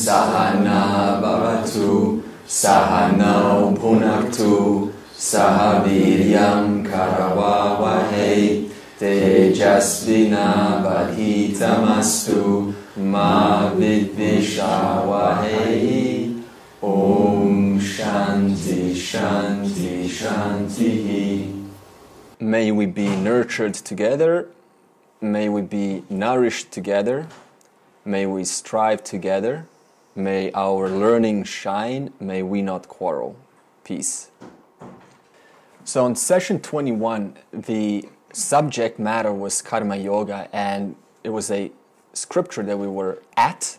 Sahana Bhavatu Sahano Bhunaktu Sahaviryam Karavavahe Tejasvina Vadhitamastu Ma Vidvishavahe. Om Shanti Shanti Shanti. May we be nurtured together. May we be nourished together. May we strive together. May our learning shine. May we not quarrel. Peace. So in session 21, the subject matter was karma yoga, and it was a scripture that we were at,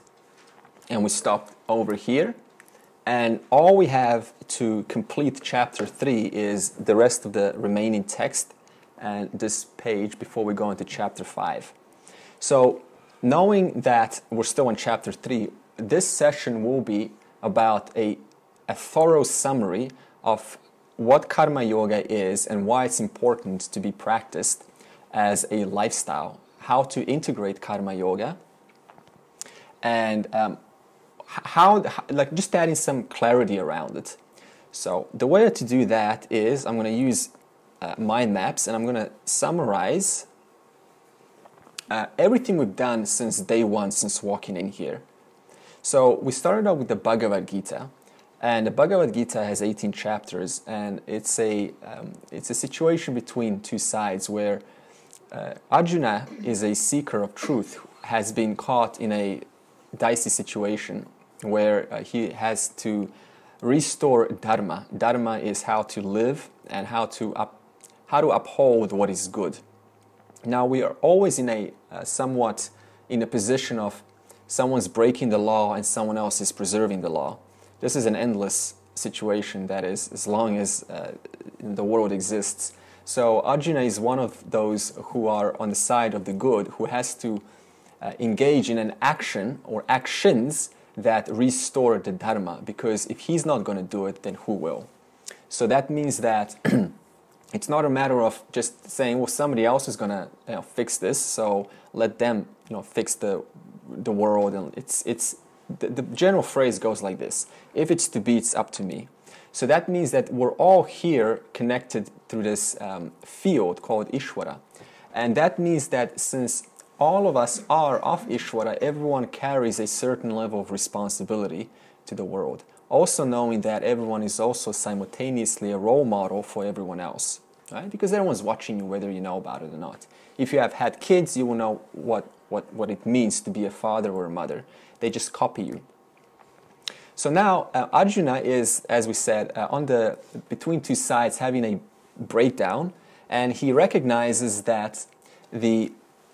and we stopped over here. And all we have to complete chapter 3 is the rest of the remaining text and this page before we go into chapter 5. So knowing that we're still in chapter 3, this session will be about a thorough summary of what karma yoga is and why it's important to be practiced as a lifestyle, how to integrate karma yoga, and just adding some clarity around it. So the way to do that is I'm going to use mind maps, and I'm going to summarize everything we've done since day one, since walking in here. So we started out with the Bhagavad Gita, and the Bhagavad Gita has 18 chapters, and it's a situation between two sides where Arjuna is a seeker of truth, has been caught in a dicey situation where he has to restore dharma. Dharma is how to live and how to uphold what is good. Now we are always in a somewhat in a position of someone's breaking the law and someone else is preserving the law. This is an endless situation, that is, as long as the world exists. So Arjuna is one of those who are on the side of the good, who has to engage in an action or actions that restore the dharma, because if he's not going to do it, then who will? So that means that it's not a matter of just saying, well, somebody else is going to fix this, so let them fix the world. And the general phrase goes like this: if it's to be, it's up to me. So that means that we're all here connected through this field called Ishvara. And that means that since all of us are of Ishvara, everyone carries a certain level of responsibility to the world. Also knowing that everyone is also simultaneously a role model for everyone else, right? Because everyone's watching you whether you know about it or not. If you have had kids, you will know what it means to be a father or a mother. They just copy you. So now Arjuna is, as we said, between two sides having a breakdown, and he recognizes that the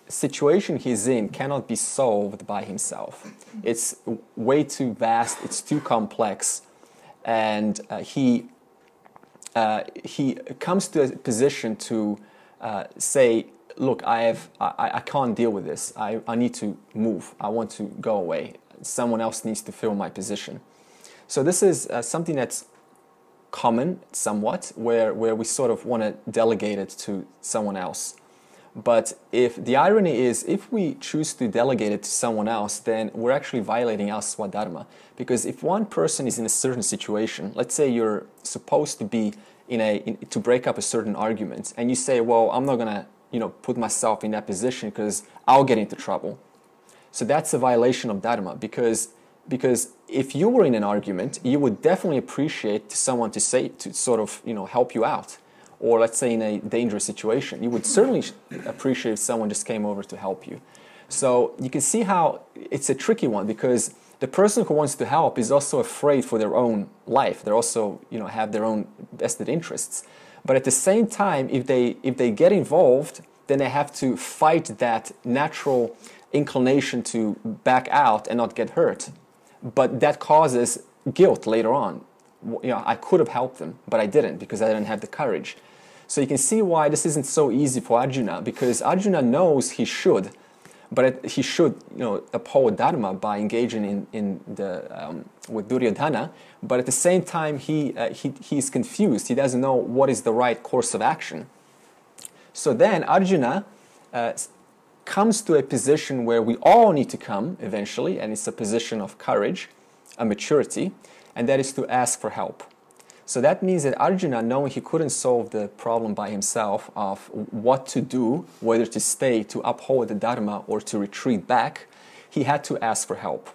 situation he's in cannot be solved by himself. It's way too vast, it's too complex, and he comes to a position to say, look, I can't deal with this. I need to move. I want to go away. Someone else needs to fill my position. So this is something that's common somewhat, where we sort of want to delegate it to someone else. But if the irony is, if we choose to delegate it to someone else, then we're actually violating our swadharma. Because if one person is in a certain situation, let's say you're supposed to be to break up a certain argument, and you say, well, I'm not going to put myself in that position because I'll get into trouble. So that's a violation of dharma, because if you were in an argument, you would definitely appreciate someone to sort of help you out. Or let's say in a dangerous situation, you would certainly appreciate if someone just came over to help you. So you can see how it's a tricky one, because the person who wants to help is also afraid for their own life. They also have their own vested interests. But at the same time, if they get involved, then they have to fight that natural inclination to back out and not get hurt. But that causes guilt later on. I could have helped them, but I didn't because I didn't have the courage. So you can see why this isn't so easy for Arjuna, because Arjuna knows he should, but he should uphold dharma by engaging with Duryodhana. But at the same time, he's confused. He doesn't know what is the right course of action. So then Arjuna comes to a position where we all need to come eventually, and it's a position of courage, a maturity, and that is to ask for help. So that means that Arjuna, knowing he couldn't solve the problem by himself of what to do, whether to stay, to uphold the Dharma, or to retreat back, he had to ask for help.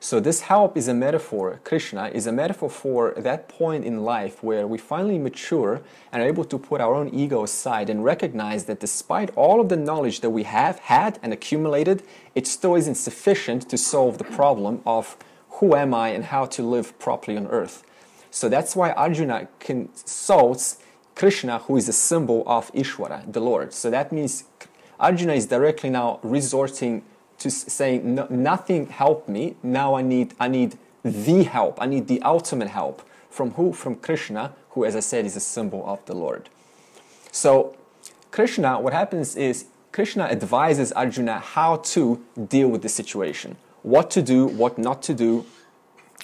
So this help is a metaphor, Krishna is a metaphor for that point in life where we finally mature and are able to put our own ego aside and recognize that despite all of the knowledge that we have had and accumulated, it still isn't sufficient to solve the problem of who am I and how to live properly on earth. So that's why Arjuna consults Krishna, who is a symbol of Ishvara, the Lord. So that means Arjuna is directly now resorting to saying, no, nothing helped me, now I need the help, I need the ultimate help. From who? From Krishna, who, as I said, is a symbol of the Lord. So Krishna, what happens is, Krishna advises Arjuna how to deal with the situation, what to do, what not to do,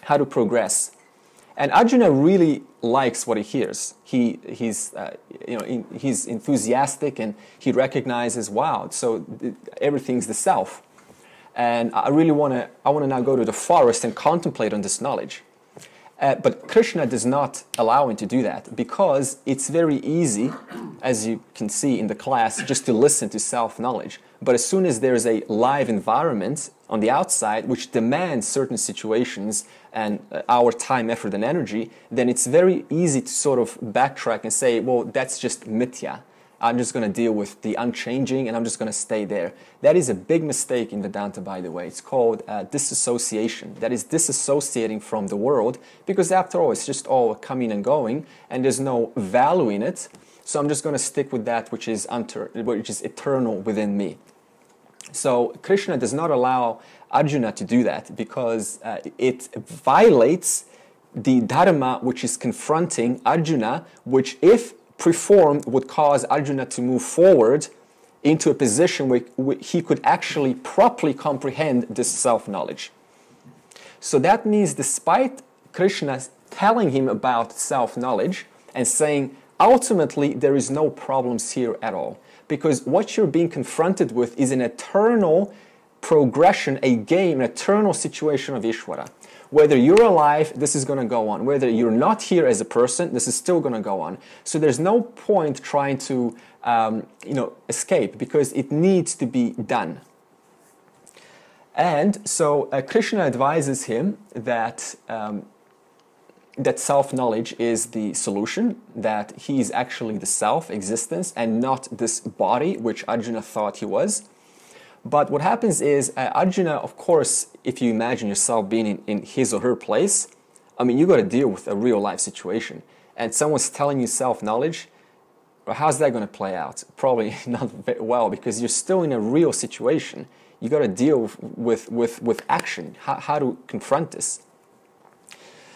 how to progress. And Arjuna really likes what he hears. He's enthusiastic, and he recognizes, wow, so everything's the self. And I really want to now go to the forest and contemplate on this knowledge. But Krishna does not allow him to do that, because it's very easy, as you can see in the class, just to listen to self-knowledge. But as soon as there's a live environment on the outside which demands certain situations and our time, effort, and energy, then it's very easy to sort of backtrack and say, well, that's just mithya. I'm just going to deal with the unchanging and I'm just going to stay there. That is a big mistake in Vedanta, by the way. It's called disassociation. That is disassociating from the world, because after all, it's just all coming and going and there's no value in it. So I'm just going to stick with that which is eternal within me. So Krishna does not allow Arjuna to do that, because it violates the dharma which is confronting Arjuna, which if performed would cause Arjuna to move forward into a position where he could actually properly comprehend this self-knowledge. So that means, despite Krishna telling him about self-knowledge and saying, ultimately there is no problems here at all, because what you're being confronted with is an eternal progression, a game, an eternal situation of Ishvara. Whether you're alive, this is going to go on. Whether you're not here as a person, this is still going to go on. So there's no point trying to escape, because it needs to be done. And so Krishna advises him that that self-knowledge is the solution, that he is actually the self-existence and not this body which Arjuna thought he was. But what happens is, Arjuna, of course, if you imagine yourself being in his or her place, I mean, you got to deal with a real life situation. And someone's telling you self-knowledge, well, how's that going to play out? Probably not very well, because you're still in a real situation. You got to deal with action, how to confront this.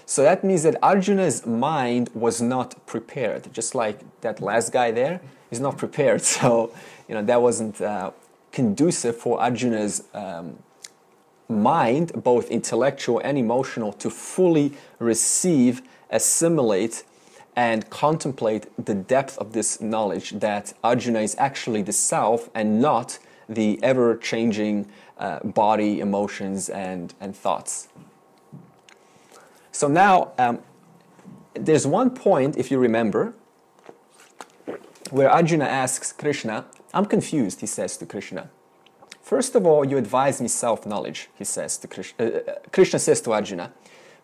So that means that Arjuna's mind was not prepared. Just like that last guy there is not prepared. So, that wasn't conducive for Arjuna's mind, both intellectual and emotional, to fully receive, assimilate, and contemplate the depth of this knowledge that Arjuna is actually the self and not the ever-changing body, emotions, and thoughts. So now, there's one point, if you remember, where Arjuna asks Krishna, I'm confused, he says to Krishna. First of all, you advise me self-knowledge, he says to Krishna. Krishna says to Arjuna.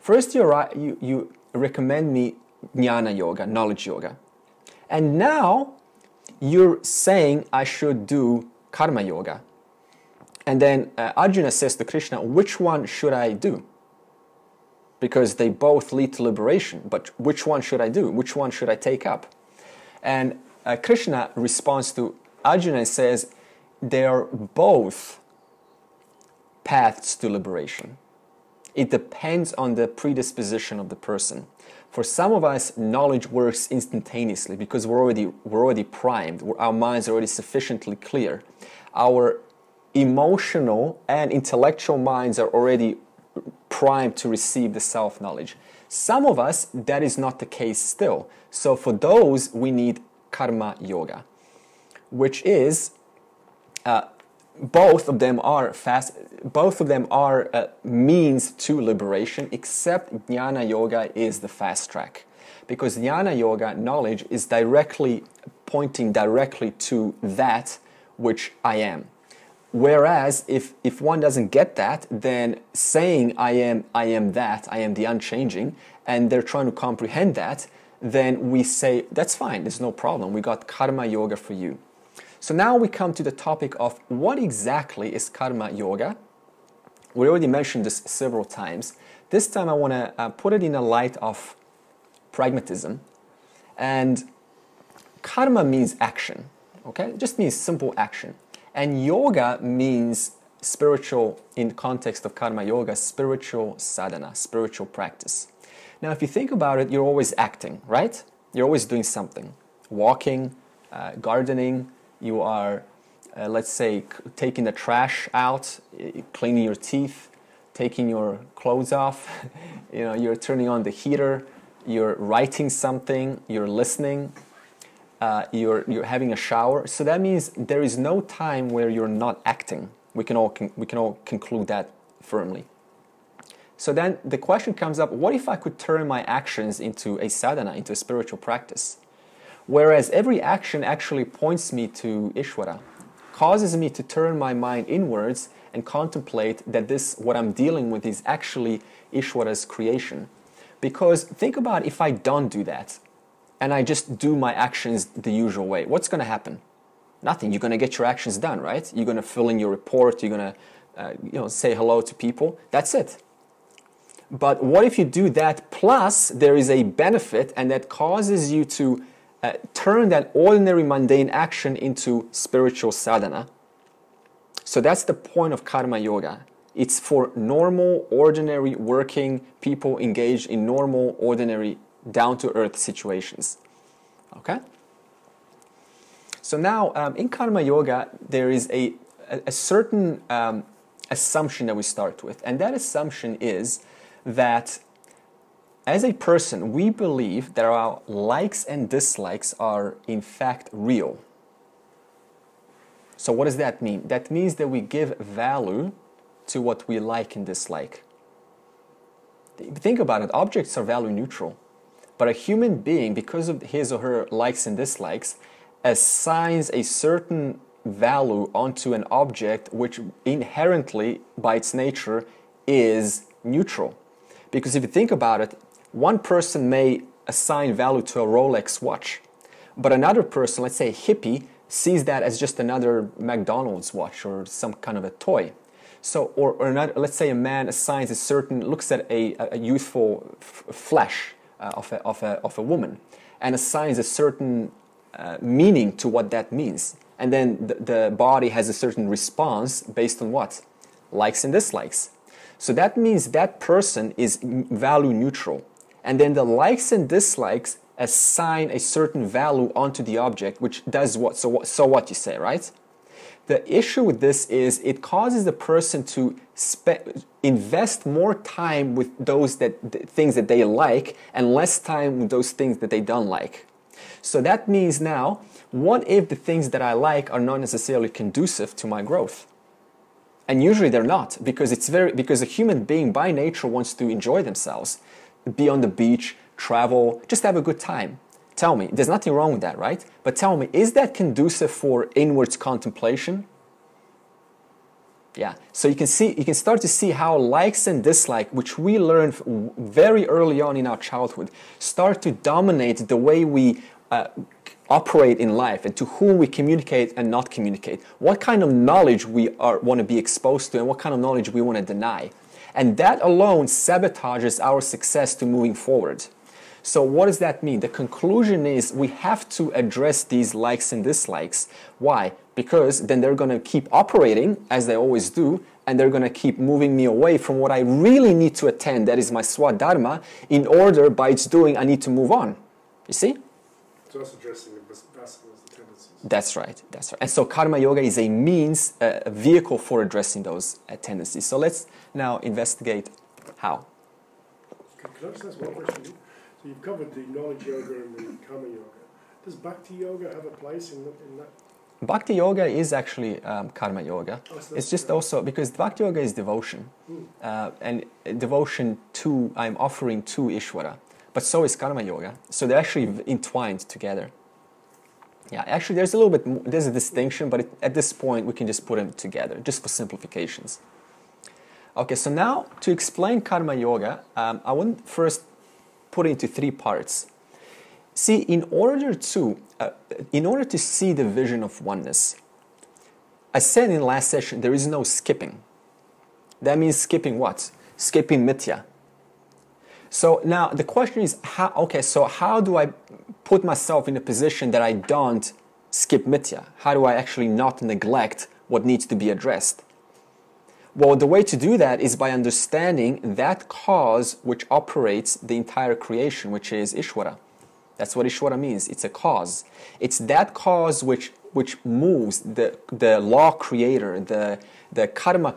First, you recommend me Jnana Yoga, knowledge yoga. And now, you're saying I should do karma yoga. And then Arjuna says to Krishna, which one should I do? Because they both lead to liberation, but which one should I do? Which one should I take up? And Krishna responds to Arjuna and says, they are both paths to liberation. It depends on the predisposition of the person. For some of us, knowledge works instantaneously because we're already primed. Our minds are already sufficiently clear. Our emotional and intellectual minds are already primed to receive the self-knowledge. Some of us, that is not the case still. So for those, we need karma yoga, which is both of them are means to liberation, except Jnana Yoga is the fast track. Because Jnana Yoga knowledge is pointing directly to that which I am. Whereas if one doesn't get that, then saying I am that, I am the unchanging, and they're trying to comprehend that, then we say, that's fine, there's no problem. We got karma yoga for you. So now we come to the topic of what exactly is karma yoga. We already mentioned this several times. This time I want to put it in a light of pragmatism. And karma means action, okay? It just means simple action. And yoga means spiritual, in the context of karma yoga, spiritual sadhana, spiritual practice. Now, if you think about it, you're always acting, right? You're always doing something. Walking, gardening, you are, let's say, taking the trash out, cleaning your teeth, taking your clothes off, you're turning on the heater, you're writing something, you're listening, you're having a shower. So that means there is no time where you're not acting. We can all conclude that firmly. So then the question comes up, what if I could turn my actions into a sadhana, into a spiritual practice? Whereas every action actually points me to Ishvara, causes me to turn my mind inwards and contemplate that what I'm dealing with is actually Ishvara's creation. Because think about if I don't do that, and I just do my actions the usual way, what's going to happen? Nothing. You're going to get your actions done, right? You're going to fill in your report, you're going to say hello to people, that's it. But what if you do that plus there is a benefit and that causes you to turn that ordinary mundane action into spiritual sadhana? So that's the point of karma yoga. It's for normal, ordinary, working people engaged in normal, ordinary, down-to-earth situations. Okay? So now, in karma yoga, there is a certain assumption that we start with. And that assumption is that as a person, we believe that our likes and dislikes are in fact real. So what does that mean? That means that we give value to what we like and dislike. Think about it, objects are value neutral. But a human being, because of his or her likes and dislikes, assigns a certain value onto an object which inherently, by its nature, is neutral. Because if you think about it, one person may assign value to a Rolex watch, but another person, let's say a hippie, sees that as just another McDonald's watch or some kind of a toy. So, or another, let's say a man looks at a youthful flesh of a woman and assigns a certain meaning to what that means. And then the body has a certain response based on what? Likes and dislikes. So that means that person is value neutral. And then the likes and dislikes assign a certain value onto the object, which does what? So what you say, right? The issue with this is it causes the person to invest more time with things that they like and less time with those things that they don't like. So that means now, what if the things that I like are not necessarily conducive to my growth? And usually they're not, because a human being by nature wants to enjoy themselves, be on the beach, travel, just have a good time. Tell me, there's nothing wrong with that, right? But tell me, is that conducive for inwards contemplation? Yeah. So you can start to see how likes and dislikes, which we learn very early on in our childhood, start to dominate the way we operate in life and to whom we communicate and not communicate. What kind of knowledge we want to be exposed to and what kind of knowledge we want to deny. And that alone sabotages our success to moving forward. So what does that mean? The conclusion is we have to address these likes and dislikes. Why? Because then they're going to keep operating as they always do, and they're going to keep moving me away from what I really need to attend, that is my swadharma, in order, by its doing, I need to move on. You see? So that's addressing the vasanas, the tendencies. That's right. And so karma yoga is a means, a vehicle for addressing those tendencies. So let's now investigate how. Can I just ask one question? So you've covered the knowledge yoga and the karma yoga. Does bhakti yoga have a place in that Bhakti Yoga is actually karma yoga. Oh, so It's that's just good. also because Bhakti Yoga is devotion. And devotion to, I'm offering to Ishvara. But so is karma yoga. So they're actually entwined together. Yeah, actually there's a little bit, there's a distinction, but at this point we can just put them together, just for simplifications. Okay, so now to explain karma yoga, I want first put it into three parts. See, in order to see the vision of oneness, I said in the last session, there is no skipping. That means skipping what? Skipping mithya. So now the question is, how do I put myself in a position that I don't skip mithya? How do I actually not neglect what needs to be addressed? Well, the way to do that is by understanding that cause which operates the entire creation, which is Ishvara. That's what Ishvara means. It's a cause. It's that cause which moves the law creator, the karma,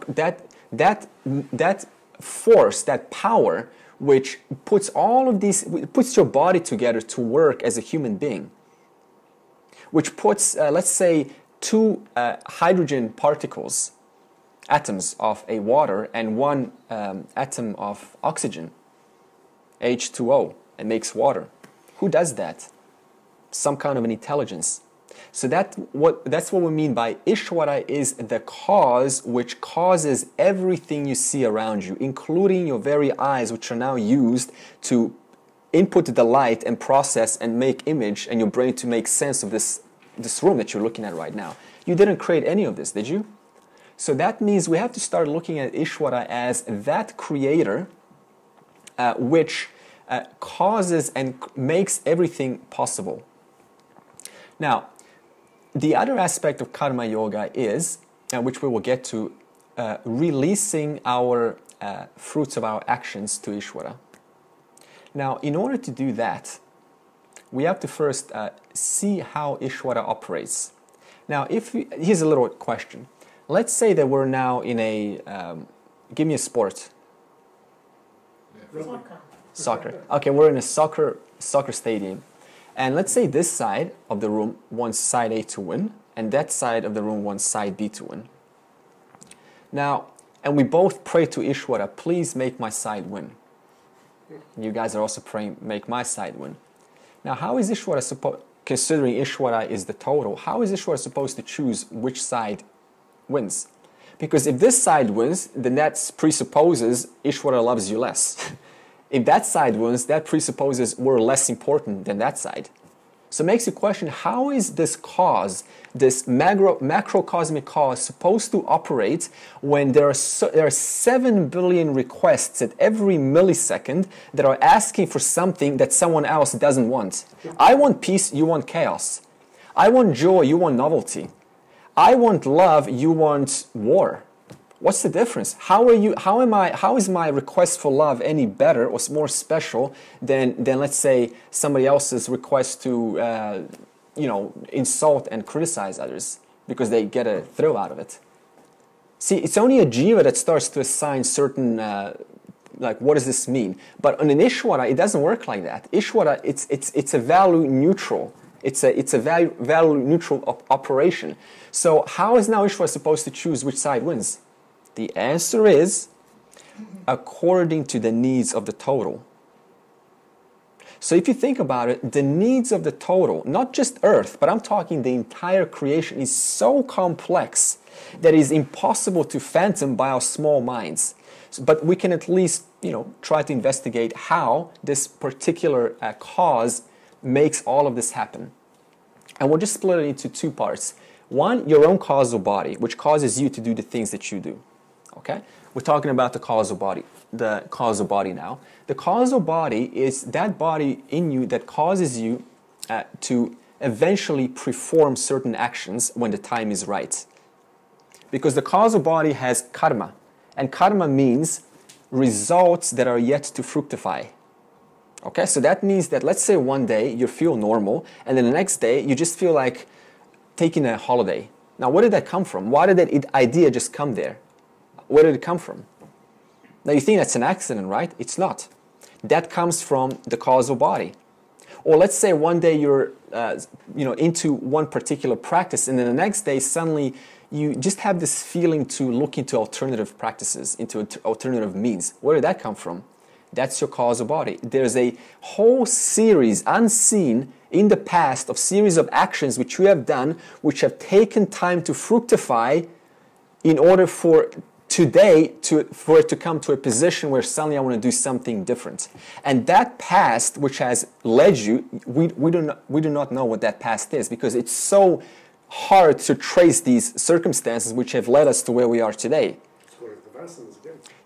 that force, that power, which puts all of these, puts your body together to work as a human being, which puts, let's say, two hydrogen particles, atoms of a water, and one atom of oxygen, H2O, and makes water. Who does that? Some kind of an intelligence. So that's what we mean by Ishvara is the cause which causes everything you see around you, including your very eyes, which are now used to input the light and process and make image, and your brain to make sense of this room that you're looking at right now. You didn't create any of this, did you? So that means we have to start looking at Ishvara as that creator which causes and makes everything possible. Now, the other aspect of karma yoga is, which we will get to, releasing our fruits of our actions to Ishvara. Now, in order to do that, we have to first see how Ishvara operates. Now, here's a little question. Let's say that we're now in a, give me a sport. Soccer. Okay, we're in a soccer stadium. And let's say this side of the room wants side A to win, and that side of the room wants side B to win. Now, and we both pray to Ishvara, please make my side win. You guys are also praying, make my side win. Now, how is Ishvara considering Ishvara is the total, how is Ishvara supposed to choose which side wins? Because if this side wins, then that presupposes Ishvara loves you less. If that side wins, that presupposes we're less important than that side. So it makes you question, how is this cause, this macrocosmic cause, supposed to operate when there are 7 billion requests at every millisecond that are asking for something that someone else doesn't want? I want peace, you want chaos. I want joy, you want novelty. I want love, you want war. What's the difference? How is my request for love any better or more special than let's say somebody else's request to insult and criticize others because they get a thrill out of it? See, it's only a jiva that starts to assign certain like, what does this mean? But on an Ishvara, it doesn't work like that. Ishvara, it's a value neutral. It's a value neutral operation. So how is now Ishvara supposed to choose which side wins? The answer is according to the needs of the total. So if you think about it, the needs of the total, not just Earth, but I'm talking the entire creation, is so complex that it is impossible to fathom by our small minds. But we can at least, try to investigate how this particular cause makes all of this happen. And we'll just split it into two parts. One, your own causal body, which causes you to do the things that you do. Okay? We're talking about the causal body now. The causal body is that body in you that causes you to eventually perform certain actions when the time is right. Because the causal body has karma. And karma means results that are yet to fructify. Okay? So that means that, let's say one day you feel normal, and then the next day you just feel like taking a holiday. Now, where did that come from? Why did that idea just come there? Where did it come from? Now, you think that's an accident, right? It's not. That comes from the causal body. Or let's say one day you're into one particular practice, and then the next day suddenly you just have this feeling to look into alternative practices, into alternative means. Where did that come from? That's your causal body. There's a whole series, unseen in the past, of series of actions which you have done, which have taken time to fructify in order for today for it to come to a position where suddenly I want to do something different. And that past which has led you, we do not know what that past is, because it's so hard to trace these circumstances which have led us to where we are today.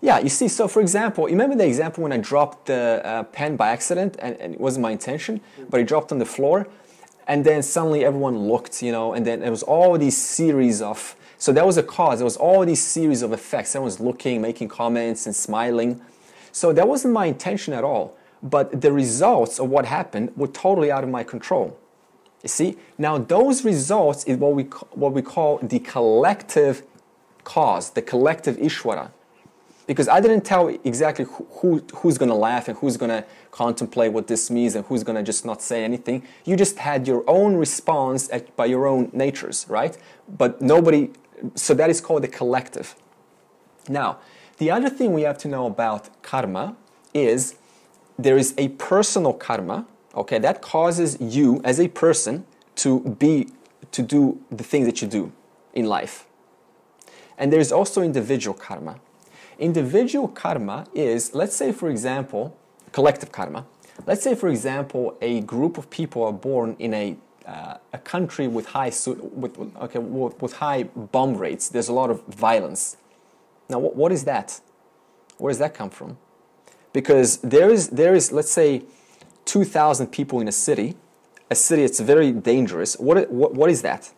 Yeah, you see, so for example, you remember the example when I dropped the pen by accident, and it wasn't my intention, but it dropped on the floor, and then suddenly everyone looked, and then there was all these series of, so that was a cause, there was all these series of effects. Everyone was looking, making comments and smiling. So that wasn't my intention at all, but the results of what happened were totally out of my control. You see, now those results is what we call the collective cause, the collective Ishvara. Because I didn't tell exactly who's going to laugh and who's going to contemplate what this means and who's going to just not say anything. You just had your own response by your own natures, right? But nobody, so that is called the collective. Now, the other thing we have to know about karma is there is a personal karma, okay, that causes you as a person to do the things that you do in life. And there's also individual karma. Individual karma is, let's say for example, collective karma. Let's say for example, a group of people are born in a country with high bomb rates. There's a lot of violence. Now, what is that? Where does that come from? Because there is let's say 2,000 people in a city that's very dangerous. What is that?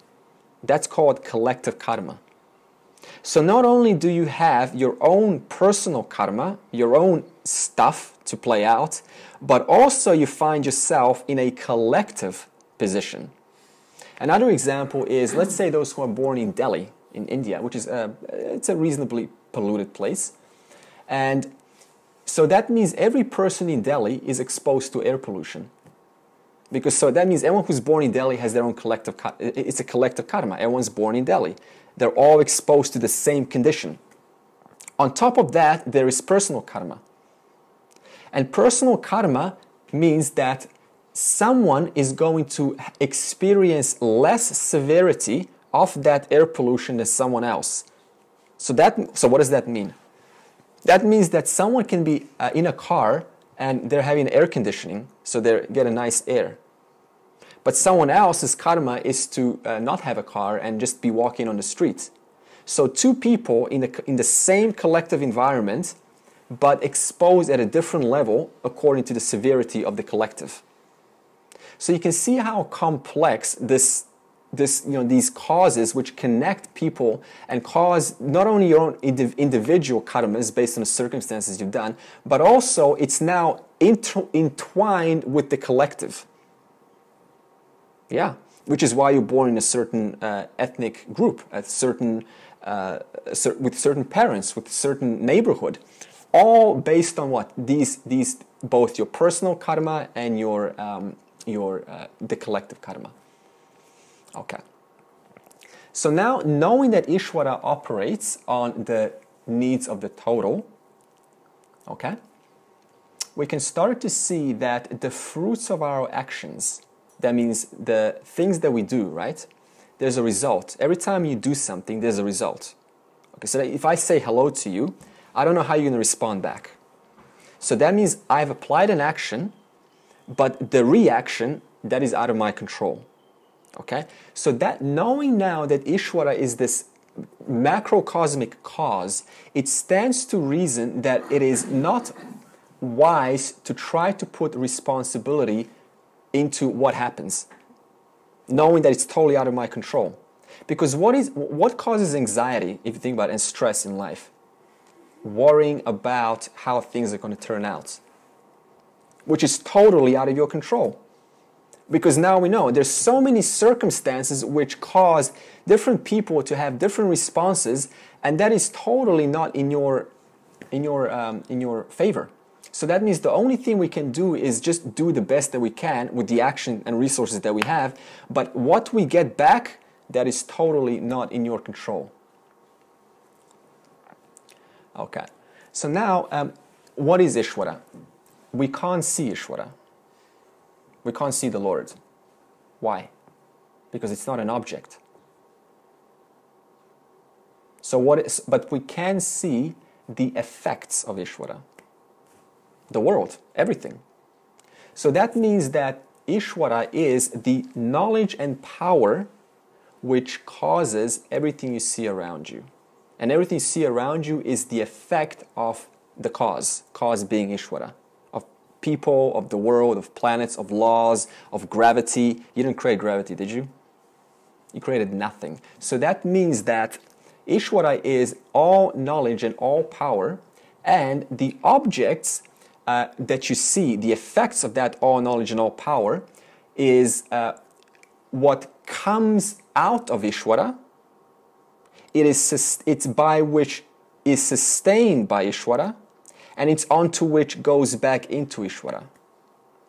That's called collective karma. So not only do you have your own personal karma, your own stuff to play out, but also you find yourself in a collective position. Another example is, let's say those who are born in Delhi, in India, which is it's a reasonably polluted place. And so that means every person in Delhi is exposed to air pollution. Because so that means everyone who's born in Delhi has their own collective, it's a collective karma. Everyone's born in Delhi. They're all exposed to the same condition. On top of that, there is personal karma. And personal karma means that someone is going to experience less severity of that air pollution than someone else. So what does that mean? That means that someone can be in a car and they're having air conditioning, so they get a nice air. But someone else's karma is to not have a car and just be walking on the street. So two people in the same collective environment, but exposed at a different level according to the severity of the collective. So you can see how complex these causes which connect people and cause not only your own individual karmas based on the circumstances you've done, but also it's now entwined with the collective. Yeah, which is why you're born in a certain ethnic group, with certain parents, with certain neighborhood, all based on what? These both your personal karma and the collective karma. Okay. So now, knowing that Ishvara operates on the needs of the total, okay, we can start to see that the fruits of our actions, that means the things that we do, right? There's a result. Every time you do something, there's a result. Okay, so if I say hello to you, I don't know how you're going to respond back. So that means I've applied an action, but the reaction, that is out of my control. Okay? So that knowing now that Ishvara is this macrocosmic cause, it stands to reason that it is not wise to try to put responsibility into what happens, knowing that it's totally out of my control. Because what causes anxiety, if you think about it, and stress in life? Worrying about how things are going to turn out, which is totally out of your control. Because now we know there's so many circumstances which cause different people to have different responses, and that is totally not in your favor. So that means the only thing we can do is just do the best that we can with the action and resources that we have. But what we get back, that is totally not in your control. Okay. So now, what is Ishvara? We can't see Ishvara. We can't see the Lord. Why? Because it's not an object. So but we can see the effects of Ishvara. The world, everything. So that means that Ishvara is the knowledge and power which causes everything you see around you. And everything you see around you is the effect of the cause being Ishvara. Of people, of the world, of planets, of laws, of gravity. You didn't create gravity, did you? You created nothing. So that means that Ishvara is all knowledge and all power, and the objects that you see, the effects of that all knowledge and all power, is what comes out of Ishvara. It's by which is sustained by Ishvara, and it's onto which goes back into Ishvara.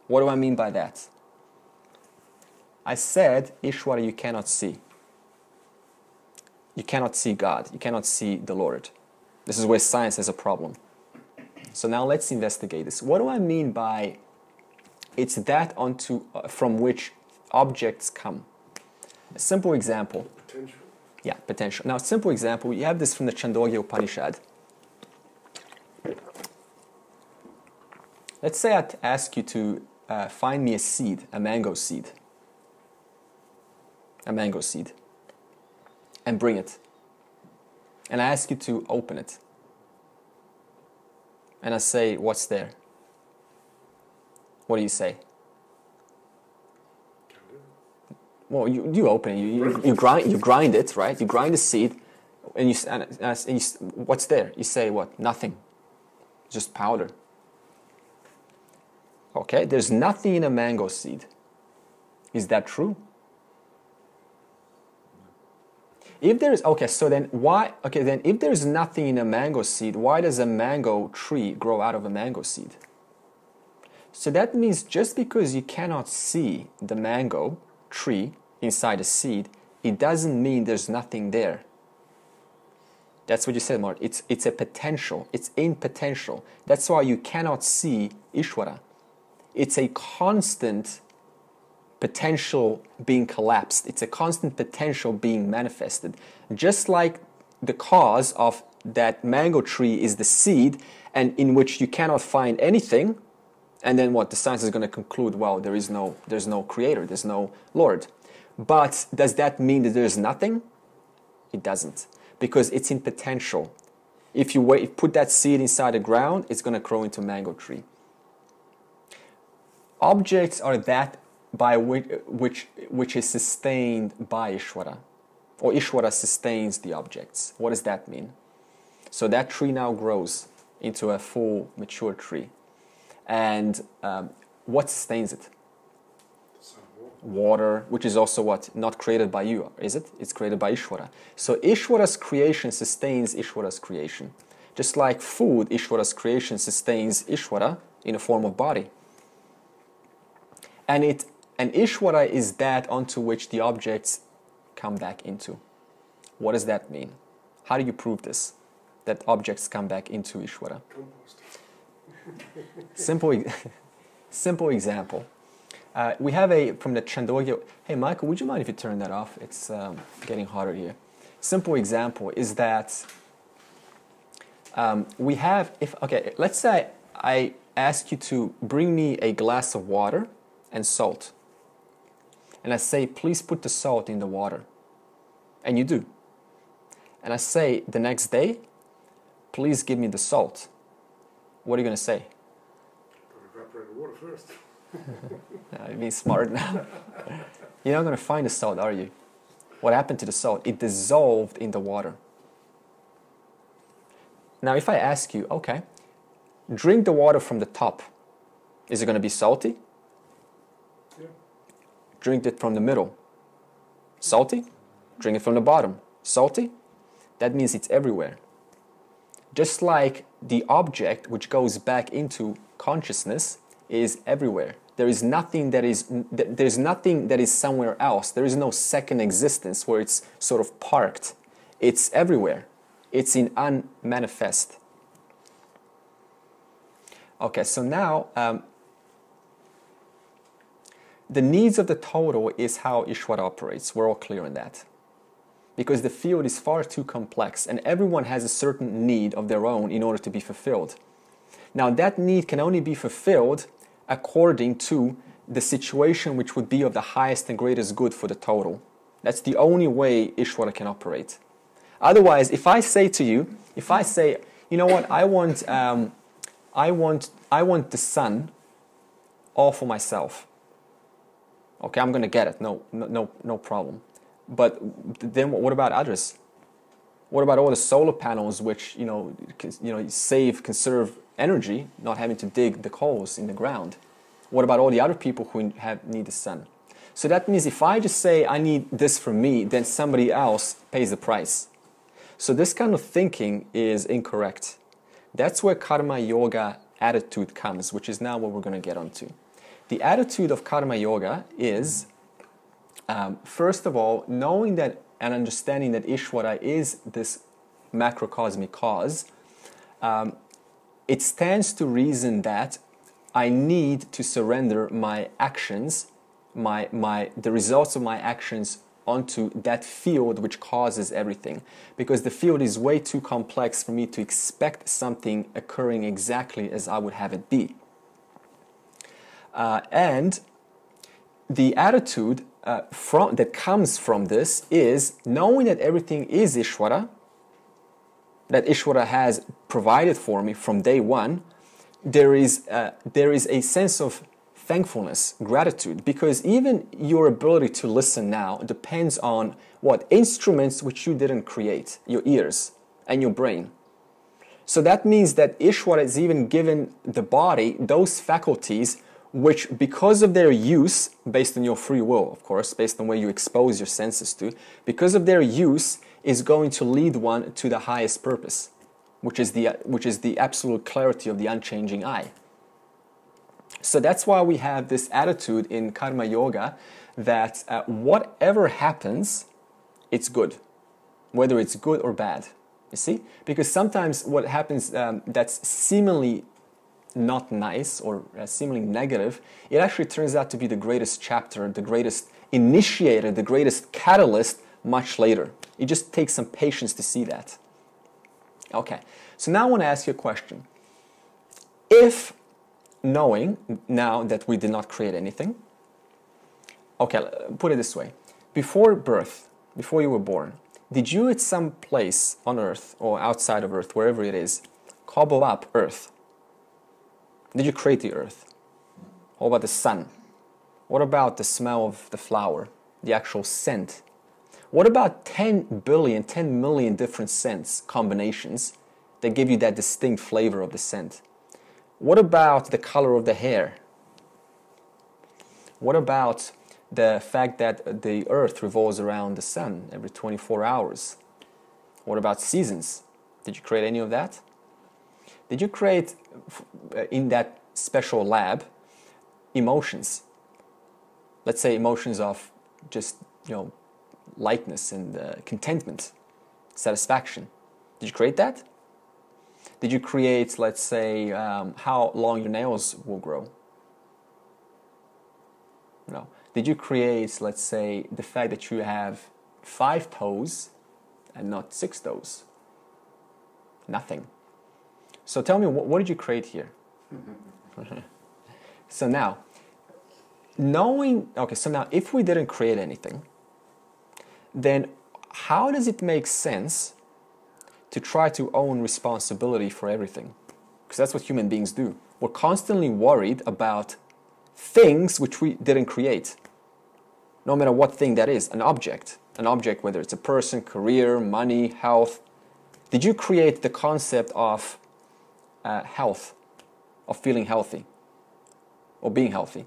What do I mean by that? I said Ishvara you cannot see. You cannot see God. You cannot see the Lord. This is where science has a problem. So now let's investigate this. What do I mean by it's that from which objects come? A simple example. Potential. Yeah, potential. Now, a simple example, you have this from the Chandogya Upanishad. Let's say I ask you to find me a seed, a mango seed. A mango seed. And bring it. And I ask you to open it. And I say, what's there? What do you say? Well, you open it, you grind it, right? You grind the seed, and you what's there? You say what? Nothing. Just powder. Okay, there's nothing in a mango seed. Is that true? If there is, okay, so then why, okay, then if there's nothing in a mango seed, why does a mango tree grow out of a mango seed? So that means just because you cannot see the mango tree inside a seed, it doesn't mean there's nothing there. That's what you said, Mark. It's a potential. It's in potential. That's why you cannot see Ishvara. It's a constant potential being collapsed. It's a constant potential being manifested. Just like the cause of that mango tree is the seed, and in which you cannot find anything, and then what? The science is going to conclude, well, there's no creator, there's no Lord. But does that mean that there's nothing? It doesn't. Because it's in potential. If you put that seed inside the ground, it's going to grow into a mango tree. Objects are that by which is sustained by Ishvara. Or Ishvara sustains the objects. What does that mean? So that tree now grows into a full, mature tree. And what sustains it? Water, which is also what? Not created by you, is it? It's created by Ishvara. So Ishvara's creation sustains Ishvara's creation. Just like food, Ishvara's creation sustains Ishvara in a form of body. And Ishvara is that onto which the objects come back into. What does that mean? How do you prove this? That objects come back into Ishvara? Simple example. We have from the Chandogya. Hey, Michael, would you mind if you turn that off? It's getting hotter here. Simple example is that we have, let's say I ask you to bring me a glass of water and salt. And I say, please put the salt in the water. And you do. And I say the next day, please give me the salt. What are you going to say? Evaporate the water first. You're being smart now. You're not going to find the salt, are you? What happened to the salt? It dissolved in the water. Now, if I ask you, okay, drink the water from the top, is it going to be salty? Yeah. Drink it from the middle. Salty? Drink it from the bottom. Salty? That means it's everywhere. Just like the object which goes back into consciousness is everywhere. There's nothing that is somewhere else. There is no second existence where it's sort of parked. It's everywhere. It's in unmanifest. Okay, so now the needs of the total is how Ishvara operates. We're all clear on that. Because the field is far too complex and everyone has a certain need of their own in order to be fulfilled. Now that need can only be fulfilled according to the situation which would be of the highest and greatest good for the total. That's the only way Ishvara can operate. Otherwise, if I say to you, you know what, I want the sun all for myself. Okay, I'm going to get it. No problem. But then what about others? What about all the solar panels which conserve energy, not having to dig the coals in the ground? What about all the other people who need the sun? So that means if I just say I need this for me, then somebody else pays the price. So this kind of thinking is incorrect. That's where karma yoga attitude comes, which is now what we're going to get onto. The attitude of karma yoga is, first of all, knowing that and understanding that Ishvara is this macrocosmic cause. It stands to reason that I need to surrender my actions, the results of my actions onto that field which causes everything. Because the field is way too complex for me to expect something occurring exactly as I would have it be. And the attitude that comes from this is knowing that everything is Ishvara, that Ishvara has provided for me from day one. There is a sense of thankfulness, gratitude, because even your ability to listen now depends on what instruments which you didn't create, your ears and your brain. So that means that Ishvara has even given the body those faculties which, because of their use, based on your free will, of course, based on where you expose your senses to, because of their use, is going to lead one to the highest purpose, which is the absolute clarity of the unchanging I. So that's why we have this attitude in karma yoga that whatever happens, it's good, whether it's good or bad. You see? Because sometimes what happens that's seemingly not nice or seemingly negative, it actually turns out to be the greatest chapter, the greatest initiator, the greatest catalyst much later. It just takes some patience to see that. Okay, so now I want to ask you a question. If knowing now that we did not create anything, okay, put it this way. Before birth, before you were born, did you at some place on earth or outside of earth, wherever it is, cobble up earth? Did you create the earth? What about the sun? What about the smell of the flower, the actual scent? What about 10 million different scents combinations that give you that distinct flavor of the scent? What about the color of the hair? What about the fact that the earth revolves around the sun every 24 hours? What about seasons? Did you create any of that? Did you create in that special lab emotions? Let's say emotions of just, lightness and contentment, satisfaction. Did you create that? Did you create, let's say, how long your nails will grow? No. Did you create, let's say, the fact that you have 5 toes and not 6 toes? Nothing. So tell me, what did you create here? So now, if we didn't create anything, then how does it make sense to try to own responsibility for everything? Because that's what human beings do. We're constantly worried about things which we didn't create. No matter what thing that is, an object, whether it's a person, career, money, health. Did you create the concept of health, of feeling healthy, or being healthy?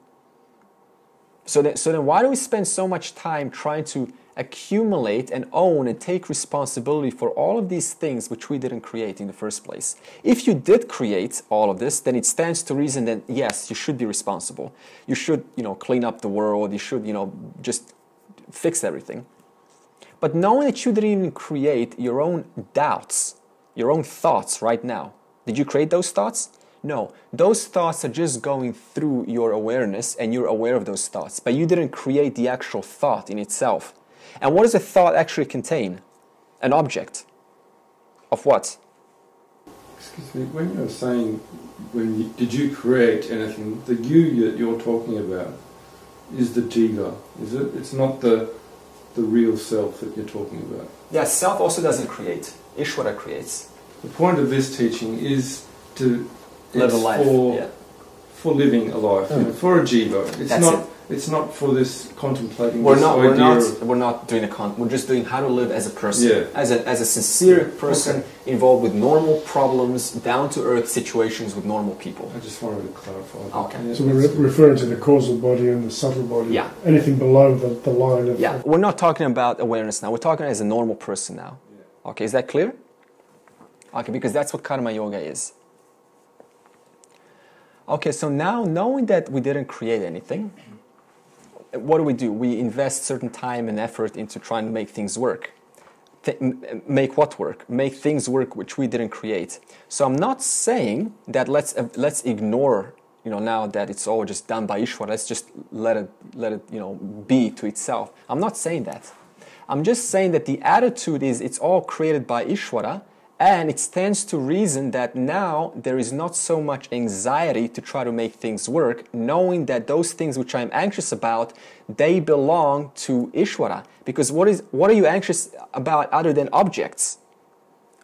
So then why do we spend so much time trying to accumulate and own and take responsibility for all of these things which we didn't create in the first place? If you did create all of this, then it stands to reason that yes, you should be responsible. You should, clean up the world. You should, just fix everything. But knowing that you didn't even create your own doubts, your own thoughts right now. Did you create those thoughts? No. Those thoughts are just going through your awareness and you're aware of those thoughts. But you didn't create the actual thought in itself. And what does a thought actually contain? An object. Of what? Excuse me, when you're saying, did you create anything, the you that you're talking about is the jiva, is it? It's not the real self that you're talking about. Yeah, self also doesn't create. Ishvara creates. The point of this teaching is to live a life for living a life, for a jiva. It's not for this contemplating. We're not doing we're just doing how to live as a person, as a sincere person involved with normal problems, down to earth situations with normal people. I just wanted to clarify that. Okay. So we're referring to the causal body and the subtle body. Yeah. Anything below the line of. Yeah. We're not talking about awareness now. We're talking as a normal person now. Yeah. Okay. Is that clear? Okay, because that's what karma yoga is. Okay, so now knowing that we didn't create anything, what do? We invest certain time and effort into trying to make things work. Make what work? Make things work which we didn't create. So I'm not saying that let's ignore, now that it's all just done by Ishvara, let's just let it be to itself. I'm not saying that. I'm just saying that the attitude is it's all created by Ishvara. And it stands to reason that now there is not so much anxiety to try to make things work, knowing that those things which I'm anxious about, they belong to Ishvara. Because what are you anxious about other than objects,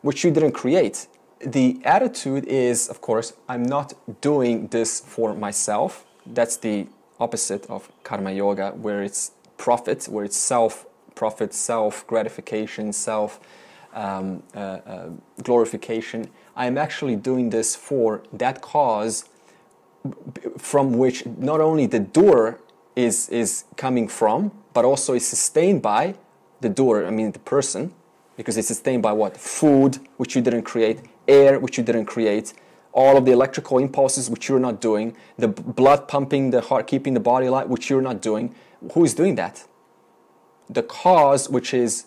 which you didn't create? The attitude is, of course, I'm not doing this for myself. That's the opposite of karma yoga, where it's profit, where it's self-profit, self-gratification, glorification. I am actually doing this for that cause from which not only the doer is coming from, but also is sustained by the doer, the person, because it's sustained by what? Food, which you didn't create, air, which you didn't create, all of the electrical impulses, which you're not doing, the blood pumping, the heart keeping the body alive, which you're not doing. Who is doing that? The cause, which is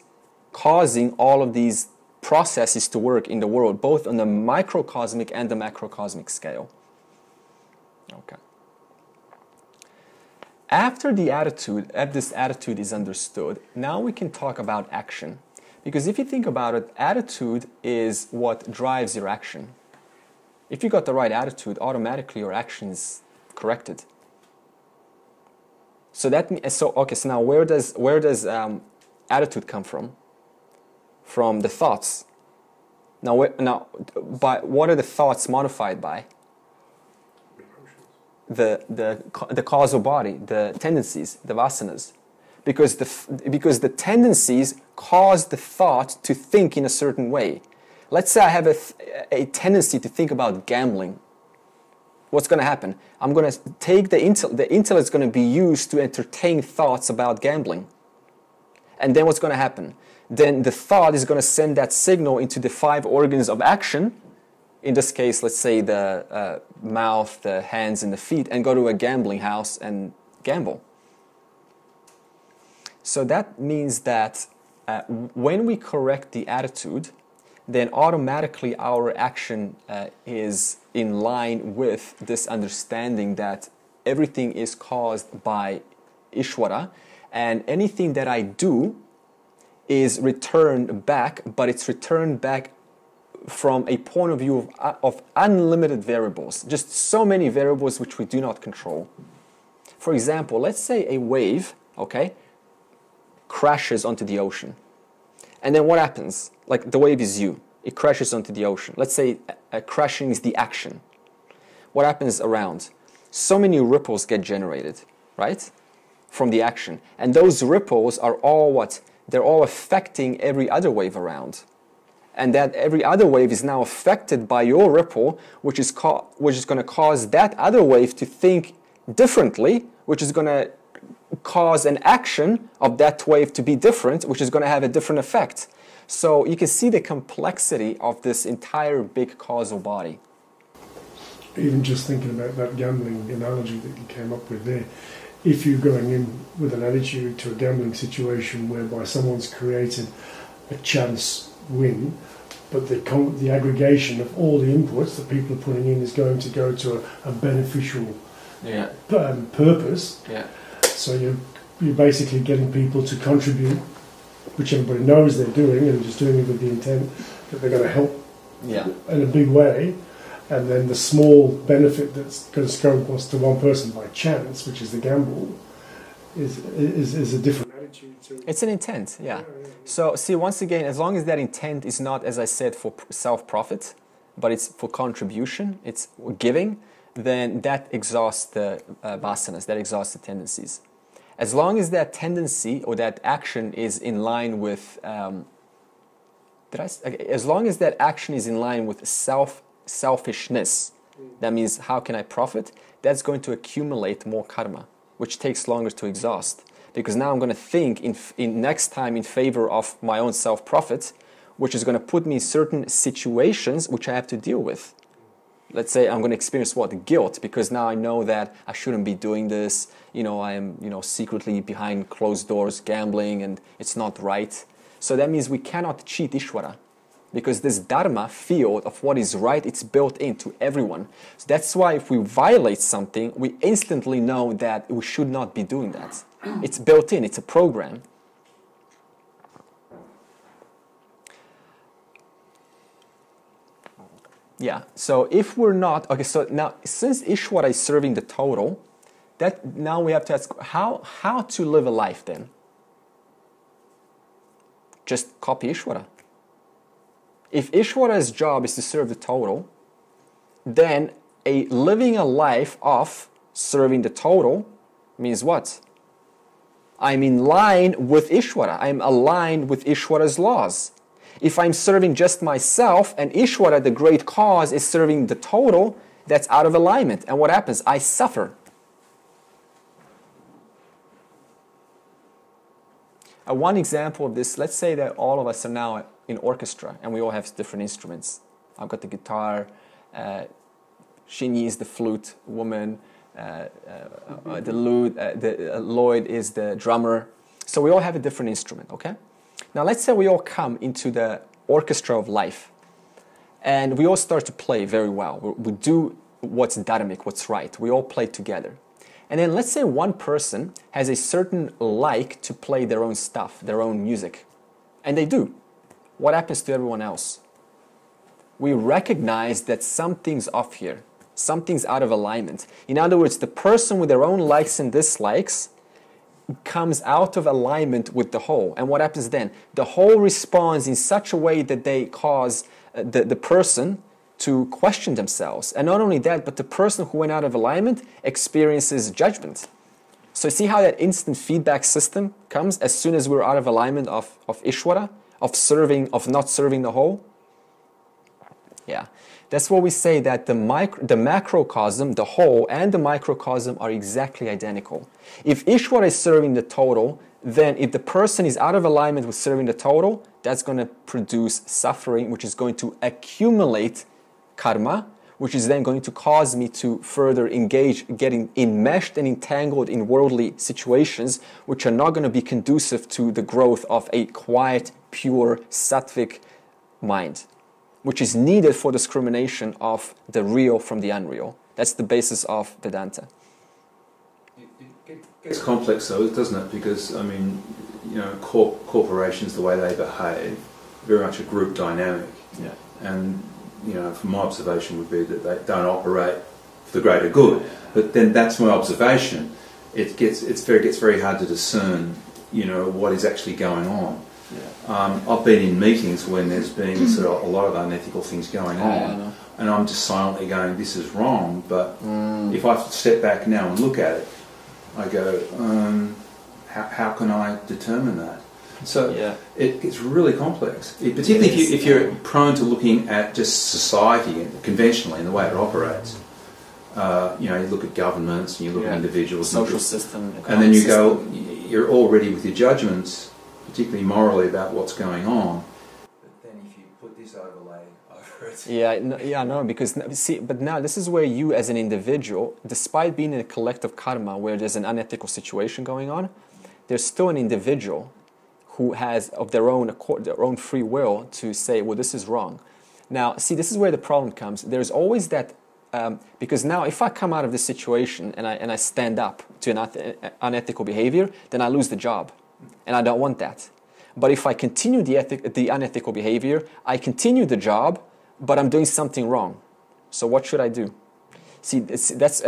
causing all of these processes to work in the world, both on the microcosmic and the macrocosmic scale. Okay. After this attitude is understood, now we can talk about action. Because if you think about it, attitude is what drives your action. If you got the right attitude, automatically your action is corrected. So now where does attitude come from? From the thoughts. Now, what are the thoughts modified by? The causal body, the tendencies, the vasanas, because the tendencies cause the thought to think in a certain way. Let's say I have a tendency to think about gambling. What's going to happen? I'm going to take the intellect is going to be used to entertain thoughts about gambling. And then what's going to happen? Then the thought is going to send that signal into the 5 organs of action. In this case, let's say the mouth, the hands, and the feet, and go to a gambling house and gamble. So that means that when we correct the attitude, then automatically our action is in line with this understanding that everything is caused by Ishvara, and anything that I do is returned back, but it's returned back from a point of view of unlimited variables, just so many variables which we do not control. For example, let's say a wave, crashes onto the ocean. And then what happens? Like the wave is you. It crashes onto the ocean. Let's say crashing is the action. What happens around? So many ripples get generated, right? From the action. And those ripples are all what? They're all affecting every other wave around. And that every other wave is now affected by your ripple, which is going to cause that other wave to think differently, which is going to cause an action of that wave to be different, which is going to have a different effect. So you can see the complexity of this entire big causal body. Even just thinking about that gambling analogy that you came up with there, if you're going in with an attitude to a gambling situation whereby someone's created a chance win, but the aggregation of all the inputs that people are putting in is going to go to a beneficial purpose. Yeah. So you're basically getting people to contribute, which everybody knows they're doing, and just doing it with the intent that they're going to help in a big way. And then the small benefit that's going to go across to one person by chance, which is the gamble, is a different attitude to it. It's an intent, yeah. So see, once again, as long as that intent is not, as I said, for self-profit, but it's for contribution, it's giving, then that exhausts the vasanas, that exhausts the tendencies. As long as that tendency or that action is in line with, as long as that action is in line with selfishness, that means how can I profit? That's going to accumulate more karma, which takes longer to exhaust. Because now I'm going to think in next time in favor of my own self-profit, which is going to put me in certain situations which I have to deal with. Let's say I'm going to experience what? Guilt, because now I know that I shouldn't be doing this. I am, secretly behind closed doors gambling, and it's not right. So that means we cannot cheat Ishvara, because this dharma field of what is right, it's built into everyone. So that's why if we violate something, we instantly know that we should not be doing that. It's built in, it's a program. Yeah, so if we're not, okay, so now since Ishvara is serving the total, that now we have to ask how to live a life then? Just copy Ishvara. If Ishvara's job is to serve the total, then living a life of serving the total means what? I'm in line with Ishvara. I'm aligned with Ishvara's laws. If I'm serving just myself and Ishvara, the great cause, is serving the total, that's out of alignment. And what happens? I suffer. One example of this, let's say that all of us are now in orchestra and we all have different instruments. I've got the guitar, Shinyi is the flute woman, the lute, Lloyd is the drummer. So we all have a different instrument, okay? Now let's say we all come into the orchestra of life and we all start to play very well. We do what's dharmic, what's right. We all play together. And then let's say one person has a certain like to play their own stuff, their own music. And they do. What happens to everyone else? We recognize that something's off here. Something's out of alignment. In other words, the person with their own likes and dislikes comes out of alignment with the whole. And what happens then? The whole responds in such a way that they cause the person to question themselves. And not only that, but the person who went out of alignment experiences judgment. So see how that instant feedback system comes as soon as we're out of alignment of Ishvara, of not serving the whole? Yeah. That's what we say, that the macrocosm, the whole, and the microcosm are exactly identical. If Ishvara is serving the total, then if the person is out of alignment with serving the total, that's going to produce suffering, which is going to accumulate karma, which is then going to cause me to further engage, getting enmeshed and entangled in worldly situations, which are not going to be conducive to the growth of a quiet, pure, sattvic mind, which is needed for discrimination of the real from the unreal. That's the basis of Vedanta. It gets complex though, doesn't it? Because, I mean, corporations, the way they behave, very much a group dynamic. Yeah. And, from my observation would be that they don't operate for the greater good. But then that's my observation. It gets very hard to discern, what is actually going on. Yeah. I've been in meetings when there's been sort of a lot of unethical things going on, and I'm just silently going, this is wrong, but if I step back now and look at it, I go, how can I determine that? So it gets really complex, particularly if you're prone to looking at just society conventionally and the way it operates. You look at governments and you look at individuals, social system, and then you system. you're all ready with your judgments, particularly morally, about what's going on. But then if you put this overlay over it, because see, but now this is where you, as an individual, despite being in a collective karma where there's an unethical situation going on, there's still an individual who has of their own free will to say, well, this is wrong. Now, see, this is where the problem comes. There's always that. Because now if I come out of this situation and I stand up to an unethical behavior, then I lose the job. And I don't want that. But if I continue the unethical behavior, I continue the job, but I'm doing something wrong. So what should I do? See, that's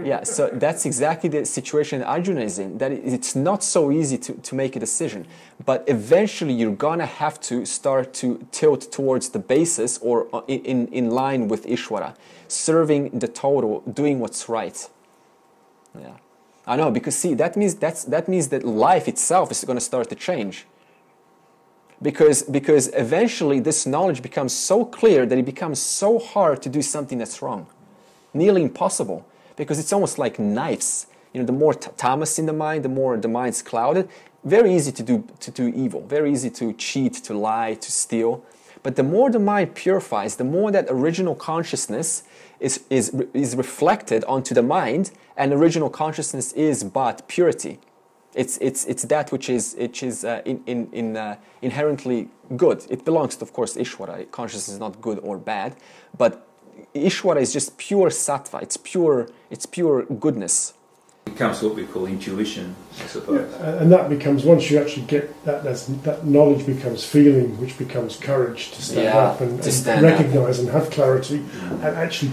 yeah. So that's exactly the situation Arjuna is in. That it's not so easy to make a decision, but eventually you're gonna have to start to tilt towards the basis or in line with Ishvara, serving the total, doing what's right. Yeah, I know, because see, that means that life itself is going to start to change. Because eventually this knowledge becomes so clear that it becomes so hard to do something that's wrong, nearly impossible. Because it's almost like knives. The more tamas in the mind, the more the mind's clouded. Very easy to do evil. Very easy to cheat, to lie, to steal. But the more the mind purifies, the more that original consciousness is reflected onto the mind, and original consciousness is but purity. It's that which is inherently good. It belongs to, of course, Ishvara. Consciousness is not good or bad, but Ishvara is just pure sattva. It's pure goodness. It becomes what we call intuition, I suppose. Yeah, and that becomes, once you actually get that knowledge becomes feeling, which becomes courage to stand up and recognise and have clarity and actually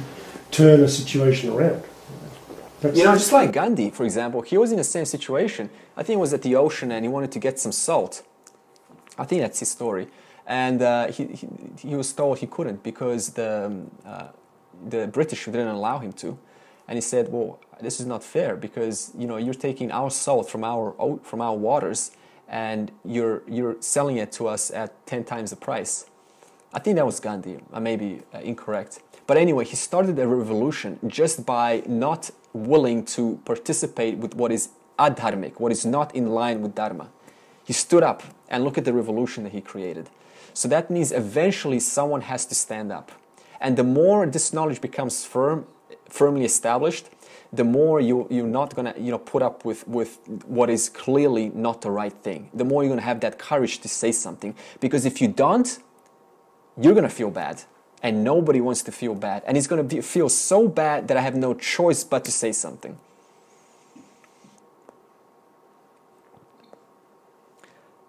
turn a situation around. Just like Gandhi, for example, he was in the same situation. I think it was at the ocean and he wanted to get some salt. I think that's his story. And he was told he couldn't because the British didn't allow him to. And he said, well, this is not fair because, you're taking our salt from our waters and you're selling it to us at 10 times the price. I think that was Gandhi. I may be incorrect. But anyway, he started a revolution just by not willing to participate with what is adharmic, what is not in line with dharma. He stood up and look at the revolution that he created. So that means eventually someone has to stand up. And the more this knowledge becomes firmly established, the more you're not going to put up with what is clearly not the right thing. The more you're going to have that courage to say something. Because if you don't, you're going to feel bad. And nobody wants to feel bad. And it's going to feel so bad that I have no choice but to say something.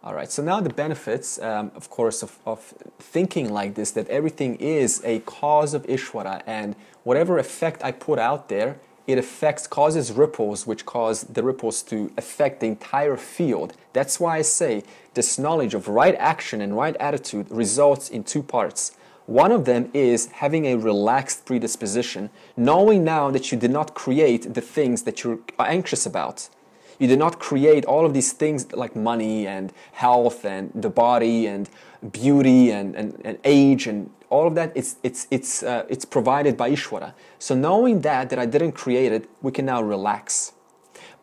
All right, so now the benefits, of course, of thinking like this, that everything is a cause of Ishvara, and whatever effect I put out there, it causes ripples, which cause the ripples to affect the entire field. That's why I say this knowledge of right action and right attitude results in two parts. One of them is having a relaxed predisposition, knowing now that you did not create the things that you're anxious about. You did not create all of these things like money and health and the body and beauty and age and all of that. It's provided by Ishvara. So knowing that I didn't create it, we can now relax.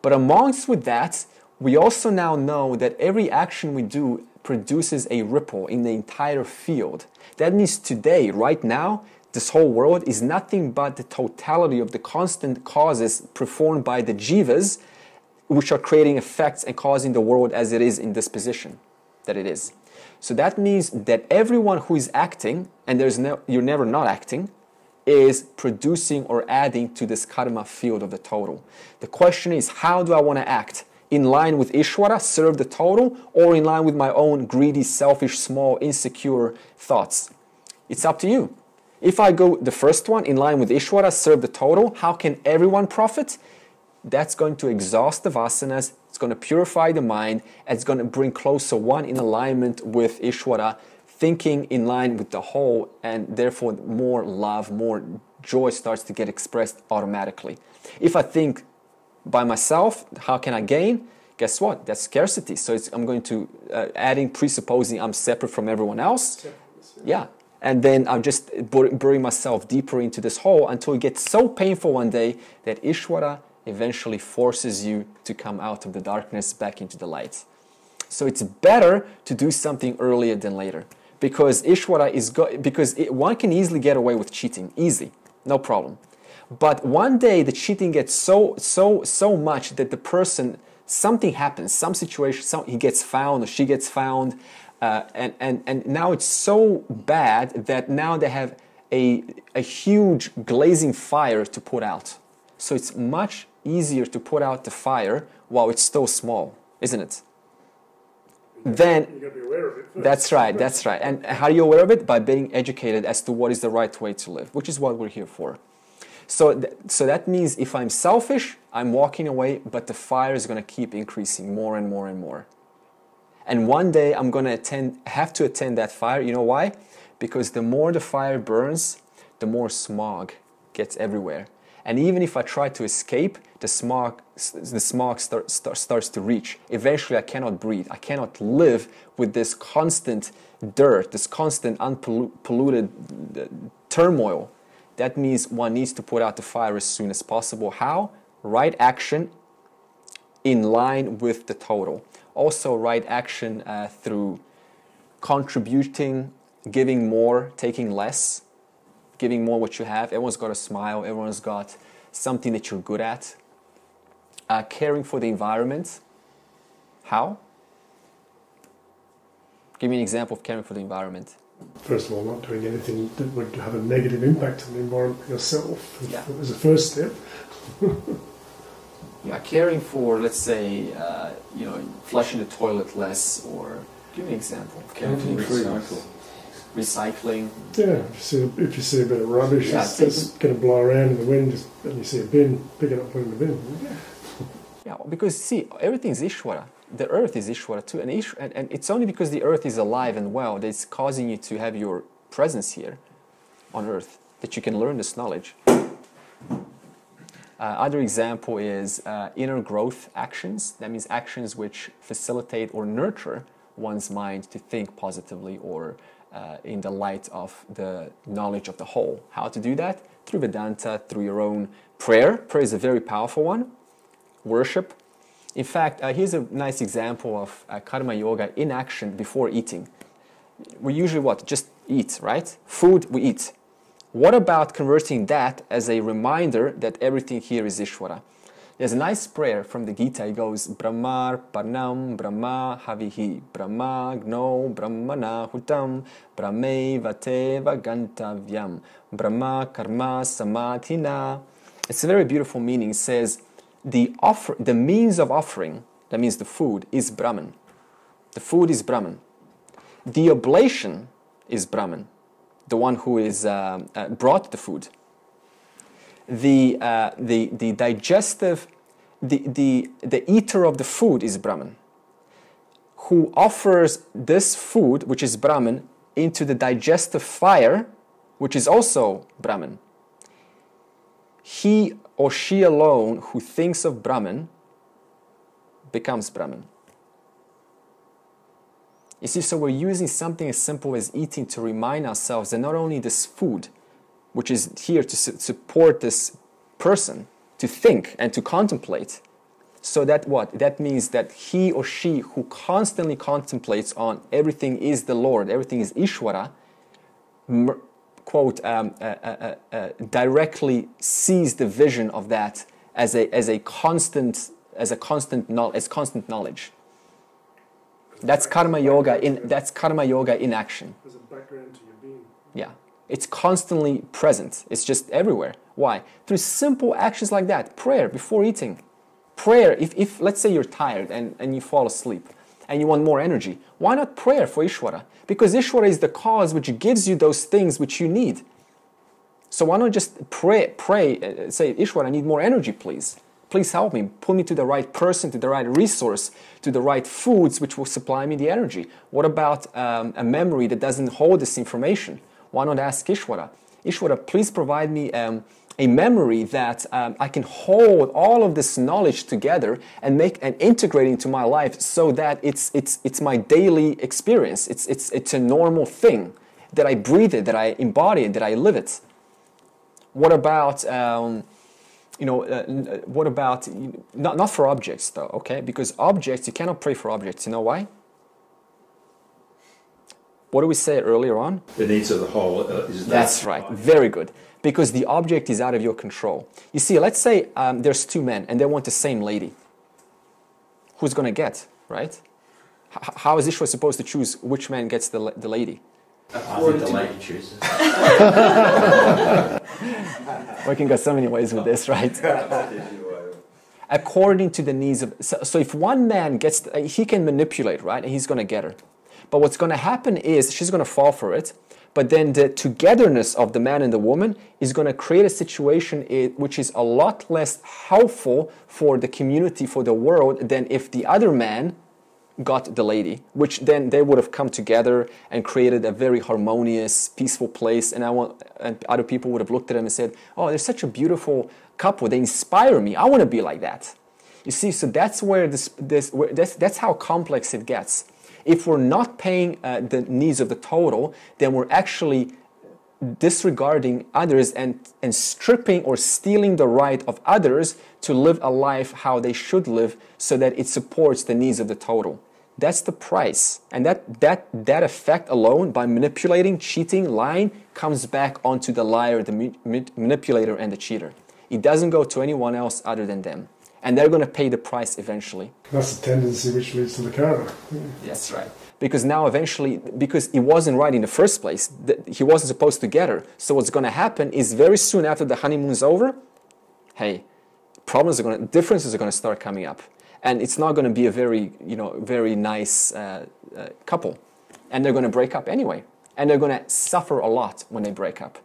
But amongst with that, we also now know that every action we do produces a ripple in the entire field. That means today, right now, this whole world is nothing but the totality of the constant causes performed by the jivas, which are creating effects and causing the world as it is in this position that it is. So that means that everyone who is acting, and you're never not acting, is producing or adding to this karma field of the total. The question is, how do I want to act? In line with Ishvara, serve the total, or in line with my own greedy, selfish, small, insecure thoughts? It's up to you. If I go the first one, in line with Ishvara, serve the total, how can everyone profit? That's going to exhaust the vasanas, it's going to purify the mind, and it's going to bring closer one in alignment with Ishvara, thinking in line with the whole, and therefore more love, more joy starts to get expressed automatically. If I think by myself, how can I gain? Guess what? That's scarcity. So I'm going to presupposing I'm separate from everyone else. Yeah. And then I'm just burying myself deeper into this hole until it gets so painful one day that Ishvara eventually forces you to come out of the darkness back into the light. So it's better to do something earlier than later, because Ishvara one can easily get away with cheating, easy, no problem. But one day the cheating gets so much that the person, something happens, some situation, he gets found or she gets found, and now it's so bad that now they have a huge glazing fire to put out. So it's much easier to put out the fire while it's still small, isn't it? Then you got to be aware of it first. That's right. And how are you aware of it? By being educated as to what is the right way to live, which is what we're here for. So that means if I'm selfish, I'm walking away, but the fire is going to keep increasing more and more and more. And one day I'm going to have to attend that fire. You know why? Because the more the fire burns, the more smog gets everywhere. And even if I try to escape, the smog starts to reach. Eventually I cannot breathe. I cannot live with this constant dirt, this constant unpolluted turmoil. That means one needs to put out the fire as soon as possible. How? Right action in line with the total. Also right action through contributing, giving more, taking less. Giving more what you have. Everyone's got a smile. Everyone's got something that you're good at. Caring for the environment. How? Give me an example of caring for the environment. First of all, not doing anything that would have a negative impact on the environment yourself. Yeah. As a first step. Yeah, caring for, let's say, flushing the toilet less, or give me an example. Caring for the environment. Recycling. Yeah, if you see a bit of rubbish that's going to blow around in the wind, and you see a bin, pick it up, put it in the bin. Yeah, because see, everything is Ishvara. The earth is Ishvara too, and it's only because the earth is alive and well that it's causing you to have your presence here on earth, that you can learn this knowledge. Other example is inner growth actions. That means actions which facilitate or nurture one's mind to think positively or in the light of the knowledge of the whole. How to do that? Through Vedanta, through your own prayer. Prayer is a very powerful one. Worship. In fact, here's a nice example of karma yoga in action before eating. We usually what? Just eat, right? Food, we eat. What about converting that as a reminder that everything here is Ishvara? There's a nice prayer from the Gita. It goes, Brahmar Parnam Brahma Havihi Brahma Gno Brahmana Hutam Brahmeva Teva Gantavyam Brahma Karma Samadhina. It's a very beautiful meaning. It says, the means of offering, that means the food, is Brahman. The food is Brahman. The oblation is Brahman, the one who is brought the food. The digestive, the eater of the food is Brahman, who offers this food, which is Brahman, into the digestive fire, which is also Brahman. He or she alone who thinks of Brahman becomes Brahman. You see, so we're using something as simple as eating to remind ourselves that not only this food, which is here to support this person, to think and to contemplate. So that what? That means that he or she who constantly contemplates on everything is the Lord, everything is Ishvara, quote, directly sees the vision of that as constant knowledge. That's karma yoga in action. There's a background to your being. Yeah. It's constantly present. It's just everywhere. Why? Through simple actions like that. Prayer before eating. Prayer, if let's say you're tired and you fall asleep and you want more energy, why not prayer for Ishvara? Because Ishvara is the cause which gives you those things which you need. So why not just pray, say, Ishvara, I need more energy, please. Please help me. Pull me to the right person, to the right resource, to the right foods which will supply me the energy. What about a memory that doesn't hold this information? Why not ask Ishvara? Ishvara, please provide me a memory that I can hold all of this knowledge together and integrate into my life so that it's my daily experience. It's a normal thing. that I breathe it, that I embody it, that I live it? What about, what about, not for objects though, okay? Because objects, you cannot pray for objects. You know why? What did we say earlier on? The needs of the whole is that. That's right. Very good. Because the object is out of your control. You see, let's say there's two men and they want the same lady. Who's going to get, right? How is Ishwar supposed to choose which man gets the lady? I think the lady chooses. We can go so many ways with this, right? According to the needs of... So if one man gets... he can manipulate, right? And he's going to get her. But what's going to happen is she's going to fall for it. But then the togetherness of the man and the woman is going to create a situation which is a lot less helpful for the community, for the world, than if the other man got the lady, which then they would have come together and created a very harmonious, peaceful place. And other people would have looked at them and said, oh, they're such a beautiful couple. They inspire me. I want to be like that. You see, so that's where that's how complex it gets. If we're not paying the needs of the total, then we're actually disregarding others and stripping or stealing the right of others to live a life how they should live so that it supports the needs of the total. That's the price. And that effect alone, by manipulating, cheating, lying, comes back onto the liar, the manipulator, and the cheater. It doesn't go to anyone else other than them. And they're going to pay the price eventually. That's the tendency which leads to the karma. That's right. Because now eventually, because it wasn't right in the first place, he wasn't supposed to get her. So what's going to happen is very soon after the honeymoon's over, hey, differences are going to start coming up. And it's not going to be a very nice couple. And they're going to break up anyway. And they're going to suffer a lot when they break up.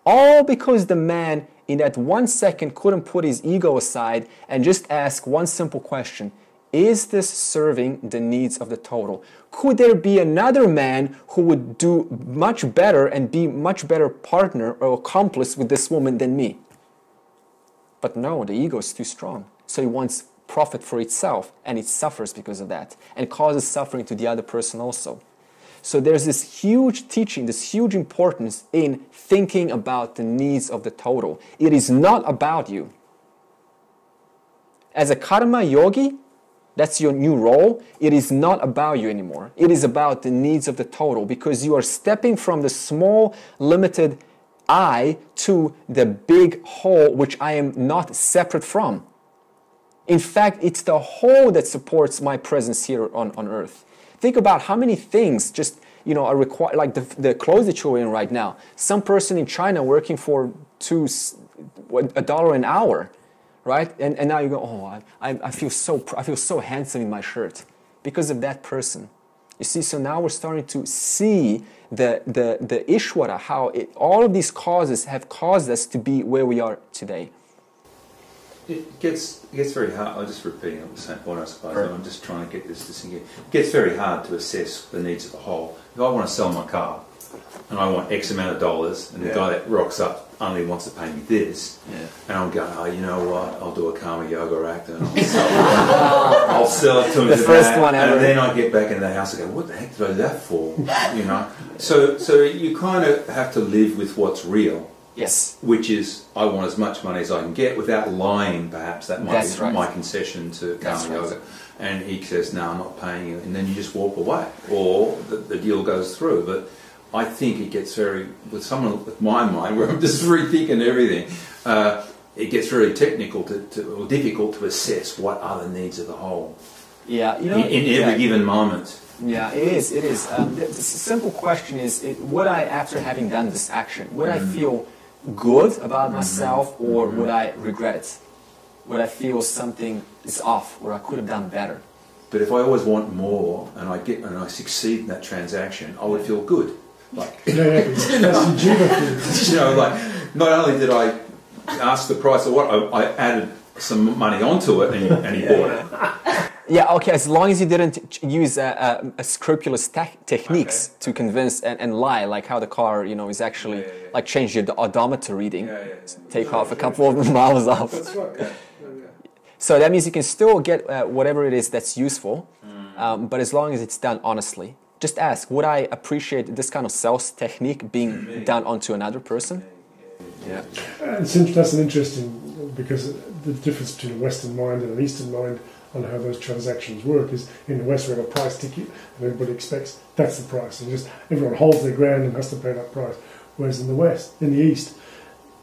All because the man in that 1 second couldn't put his ego aside and just ask one simple question. Is this serving the needs of the total? Could there be another man who would do much better and be much better partner or accomplice with this woman than me? But no, the ego is too strong. So he wants profit for itself, and it suffers because of that and causes suffering to the other person also. So there's this huge teaching, this huge importance in thinking about the needs of the total. It is not about you. As a karma yogi, that's your new role. It is not about you anymore. It is about the needs of the total, because you are stepping from the small, limited I to the big whole, which I am not separate from. In fact, it's the whole that supports my presence here on earth. Think about how many things just, are required, like the clothes that you're wearing right now. Some person in China working for $1 an hour, right? And now you go, oh, I feel so handsome in my shirt because of that person. You see, so now we're starting to see the Ishvara, how all of these causes have caused us to be where we are today. It gets very hard. I'm just repeating the same point, I suppose. Right. I'm just trying to get this to sink in. It gets very hard to assess the needs of the whole. If I want to sell my car and I want X amount of dollars, and the guy that rocks up only wants to pay me this, and I'm going, oh, you know what? I'll do a karma yoga act and I'll sell it to him. The first one ever. And then I get back into the house and go, what the heck did I do that for? So you kind of have to live with what's real. Yes. Which is, I want as much money as I can get without lying, perhaps. That might be my concession to karma yoga. And he says, no, I'm not paying you. And then you just walk away. Or the deal goes through. But I think it gets with someone with my mind, where I'm just rethinking everything, it gets very technical or difficult to assess what are the needs of the whole. Yeah, in every given moment. Yeah, it is. The simple question is, would I, after having done this action, would I feel good about myself, or would I regret it? Would I feel something is off, or I could have done better? But if I always want more, and I succeed in that transaction, I would feel good. Like, not only did I ask the price of what, I added some money onto it, and he bought it. Yeah, okay, as long as you didn't use a scrupulous techniques to convince and lie, like how the car, is actually, like change your odometer reading, take off a couple of miles off. That's right. So that means you can still get whatever it is that's useful, but as long as it's done honestly. Just ask, would I appreciate this kind of sales technique being done onto another person? Yeah. That's an interesting, because the difference between a Western mind and an Eastern mind on how those transactions work is, in the West we have a price ticket and everybody expects that's the price, and just everyone holds their ground and has to pay that price. Whereas in the East,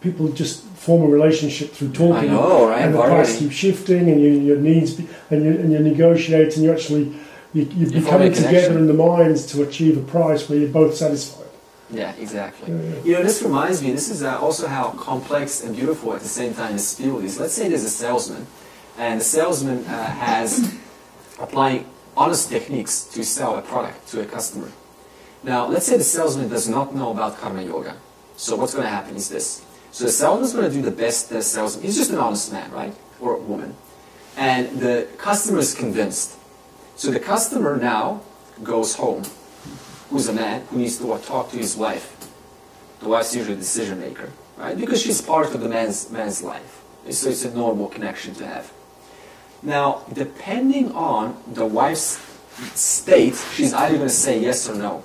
people just form a relationship through talking, I know, right? And the price keeps shifting, and your needs, and you negotiate, and you actually you're coming together in the minds to achieve a price where you're both satisfied. Yeah, exactly. You know, this reminds me, this is also how complex and beautiful at the same time this field is. Let's say there's a salesman, and the salesman has applying honest techniques to sell a product to a customer. Now, let's say the salesman does not know about karma yoga. So what's going to happen is this. So the salesman is going to do the best salesman. He's just an honest man, right? Or a woman. And the customer is convinced. So the customer now goes home, who's a man who needs to talk to his wife. The wife's usually the decision maker, right? Because she's part of the man's life. So it's a normal connection to have. Now, depending on the wife's state, she's either going to say yes or no.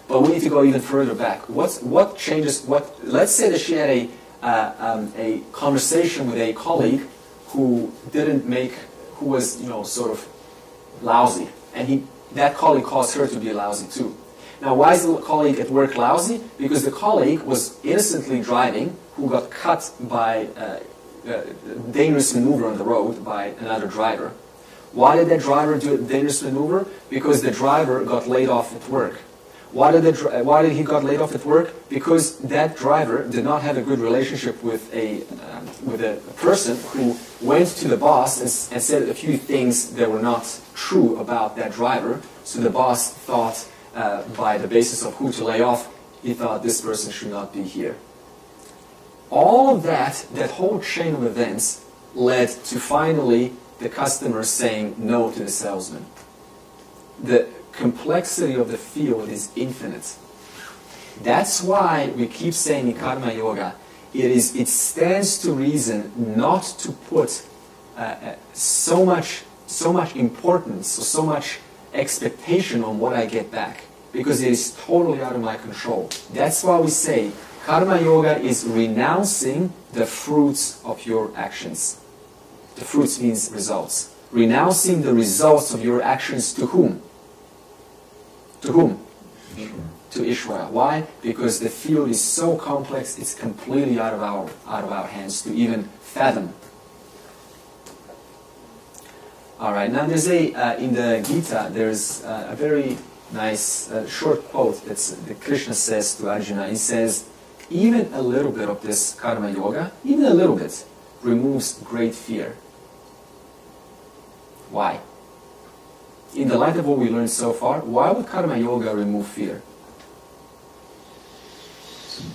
But we need to go even further back. What changes? Let's say that she had a conversation with a colleague who was sort of lousy, and that colleague caused her to be lousy too. Now, why is the colleague at work lousy? Because the colleague was innocently driving, who got cut by a dangerous maneuver on the road by another driver. Why did that driver do a dangerous maneuver? Because the driver got laid off at work. Why did he got laid off at work? Because that driver did not have a good relationship with a person who went to the boss and said a few things that were not true about that driver. So the boss thought, by the basis of who to lay off, he thought this person should not be here. All of that whole chain of events led to finally the customer saying no to the salesman. The complexity of the field is infinite. That's why we keep saying in karma yoga, it stands to reason not to put so much importance or so much expectation on what I get back, because it is totally out of my control. That's why we say karma yoga is renouncing the fruits of your actions. The fruits means results. Renouncing the results of your actions to whom? To whom? To Ishvara. Why? Because the field is so complex, it's completely out of our hands to even fathom. All right. Now there's in the Gita there's a very nice short quote that Krishna says to Arjuna. He says, even a little bit of this karma yoga, even a little bit, removes great fear. Why? In the light of what we learned so far, why would karma yoga remove fear?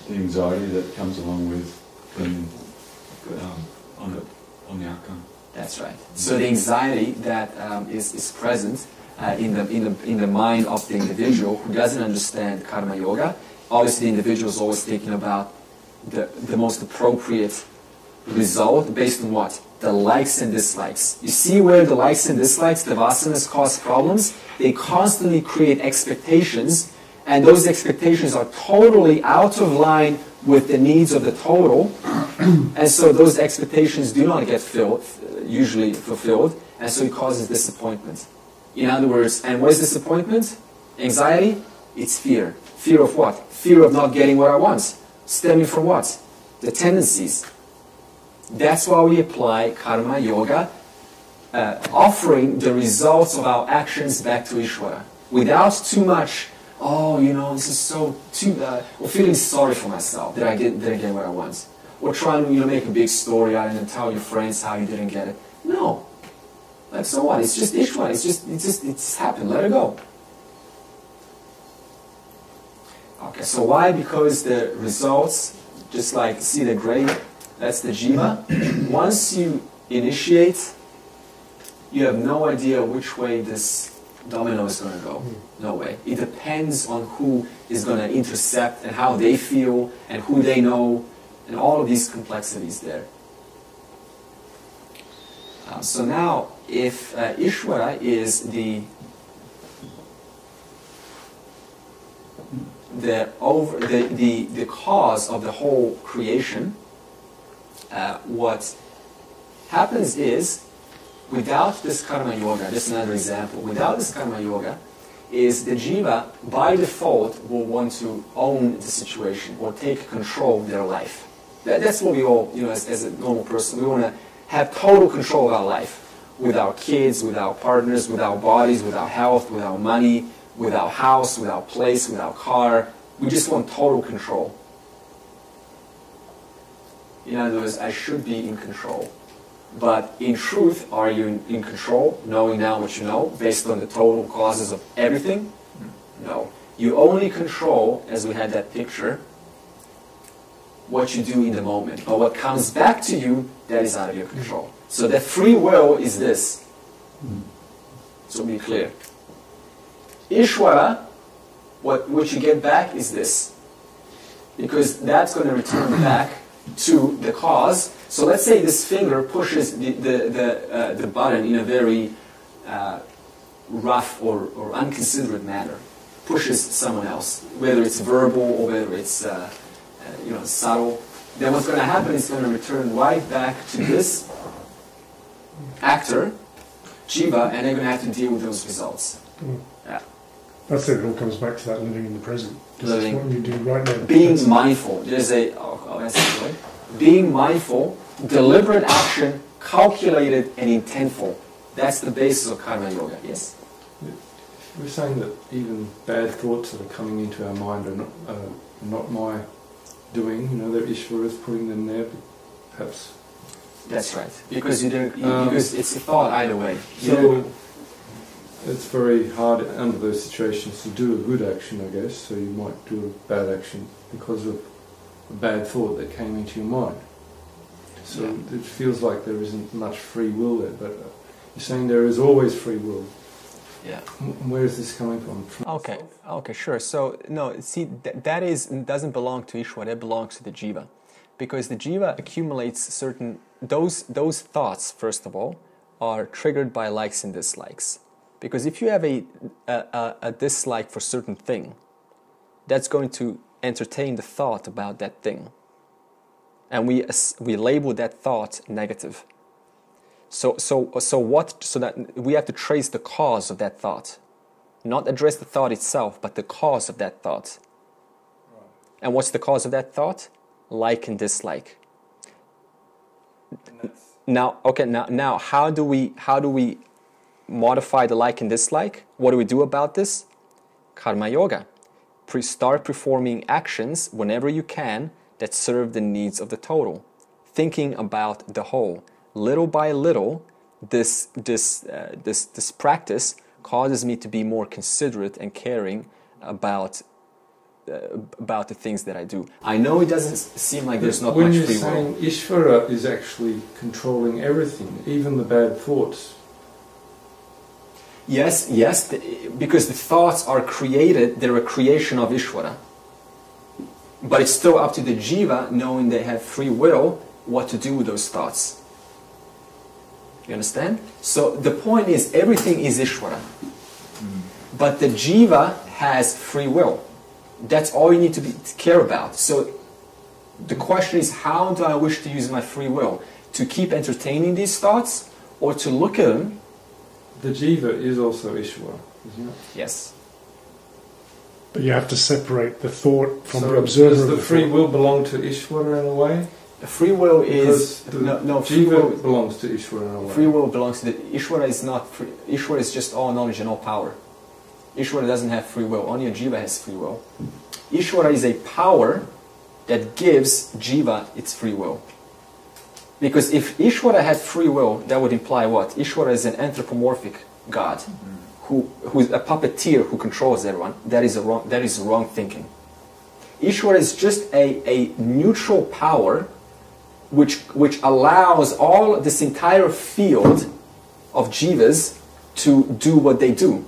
The anxiety that comes along with being on the outcome. That's right. So the anxiety that is present in the mind of the individual who doesn't understand karma yoga. Obviously, the individual is always thinking about the most appropriate result based on what? The likes and dislikes. You see where the likes and dislikes, the vasanas, cause problems? They constantly create expectations, and those expectations are totally out of line with the needs of the total, and so those expectations do not get usually fulfilled, and so it causes disappointment. In other words, and what is disappointment? Anxiety? It's fear. Fear of what? Fear of not getting what I want. Stemming from what? The tendencies. That's why we apply karma yoga, offering the results of our actions back to Ishvara, without too much, this is so or feeling sorry for myself that I didn't get what I want, or trying to make a big story out and tell your friends how you didn't get it. No, like so what? It's just Ishvara. It's happened. Let it go. Okay, so why? Because the results, just like see the gray. That's the jiva. Once you initiate, you have no idea which way this domino is going to go. No way. It depends on who is going to intercept and how they feel and who they know and all of these complexities there. So now, if Ishvara is the cause of the whole creation, what happens is, without this karma yoga, this is another example, without this karma yoga, is the jiva, by default, will want to own the situation or take control of their life. That's what we all, as a normal person, we want to have total control of our life. With our kids, with our partners, with our bodies, with our health, with our money, with our house, with our place, with our car. We just want total control. In other words, I should be in control. But in truth, are you in control, knowing now what you know, based on the total causes of everything? No. You only control, as we had that picture, what you do in the moment. But what comes back to you, that is out of your control. So the free will is this. So be clear. Ishvara, what you get back is this. Because that's going to return back to the cause. So let's say this finger pushes the button in a very rough or unconsiderate manner. Pushes someone else, whether it's verbal or whether it's subtle. Then what's going to happen is going to return right back to this actor, jiva, and they're going to have to deal with those results. Yeah. That's it. It all comes back to that living in the present. That's what you do right now. Being mindful. There's that's the way. Being mindful, deliberate action, calculated and intentful. That's the basis of karma yoga. Yes. We're saying that even bad thoughts that are coming into our mind are not my doing. They're Ishvara's putting them there, perhaps. That's right. Because because it's a thought either way. So it's very hard under those situations to do a good action, I guess. So you might do a bad action because of a bad thought that came into your mind. So it feels like there isn't much free will there. But you're saying there is always free will. Yeah. Where is this coming from? Okay, sure. So no, see, that doesn't belong to Ishvara. It belongs to the jiva, because the jiva accumulates certain those thoughts. First of all, are triggered by likes and dislikes. Because if you have a dislike for certain thing, that's going to entertain the thought about that thing, and we label that thought negative. So that we have to trace the cause of that thought, not address the thought itself, but the cause of that thought. Right. And what's the cause of that thought? Like and dislike. Now, how do we modify the like and dislike? What do we do about this? Karma yoga. Start performing actions whenever you can that serve the needs of the total, thinking about the whole. Little by little, this practice causes me to be more considerate and caring about the things that I do. I know it doesn't seem like there's not much free will. When you're saying Ishvara is actually controlling everything, even the bad thoughts. Yes, because the thoughts are created, they're a creation of Ishvara. But it's still up to the jiva, knowing they have free will, what to do with those thoughts. You understand? So the point is, everything is Ishvara. But the jiva has free will. That's all you need to care about. So the question is, how do I wish to use my free will? To keep entertaining these thoughts, or to look at them? The jiva is also Ishvara, isn't it? Yes. But you have to separate the thought from the observer. Does the free will belong to Ishvara in a way? The free will is free will belongs to Ishvara in a way. Free will belongs to Ishvara. Is not free. Ishvara is just all knowledge and all power. Ishvara doesn't have free will. Only a jiva has free will. Ishvara is a power that gives jiva its free will. Because if Ishvara had free will, that would imply what? Ishvara is an anthropomorphic god, who's a puppeteer who controls everyone. That is wrong thinking. Ishvara is just a neutral power which allows all this entire field of jivas to do what they do.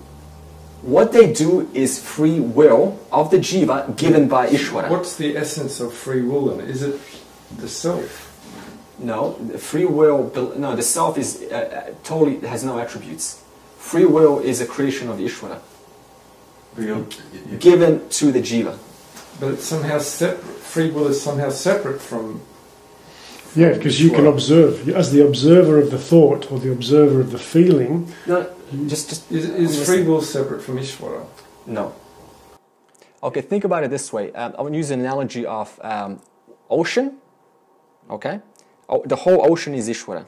What they do is free will of the jiva given by Ishvara. What's the essence of free will then? Is it the self? No, free will. No, the self is totally has no attributes. Free will is a creation of Ishvara, given to the jiva. But it's somehow separate. Free will is somehow separate from. Yeah, because you can observe. As the observer of the thought or the observer of the feeling. No, is free will separate from Ishvara? No. Okay, think about it this way. I will use an analogy of ocean. Okay? The whole ocean is Ishvara.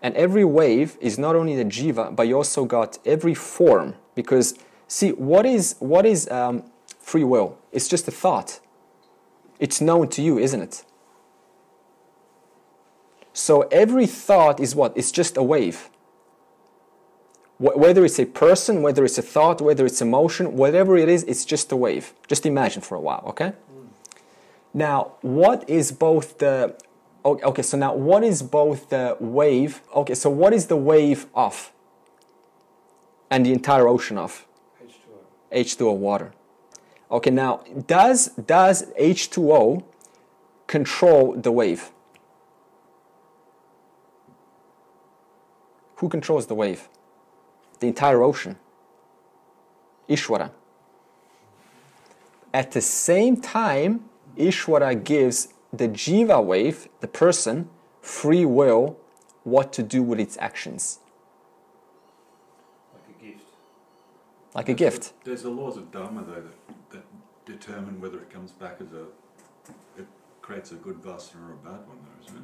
And every wave is not only the jiva, but you also got every form. Because, see, what is free will? It's just a thought. It's known to you, isn't it? So every thought is what? It's just a wave. Whether it's a person, whether it's a thought, whether it's emotion, whatever it is, it's just a wave. Just imagine for a while, okay? Now, what is both the... Okay, so now what is both the wave... Okay, so what is the wave of? And the entire ocean of? H2O. H2O, water. Okay, now, does H2O control the wave? Who controls the wave? The entire ocean. Ishvara. At the same time, Ishvara gives the jiva wave, the person, free will what to do with its actions. Like a gift. Like a gift. There's the laws of Dharma, though, that determine whether it comes back as it creates a good vasana or a bad one, though, isn't it?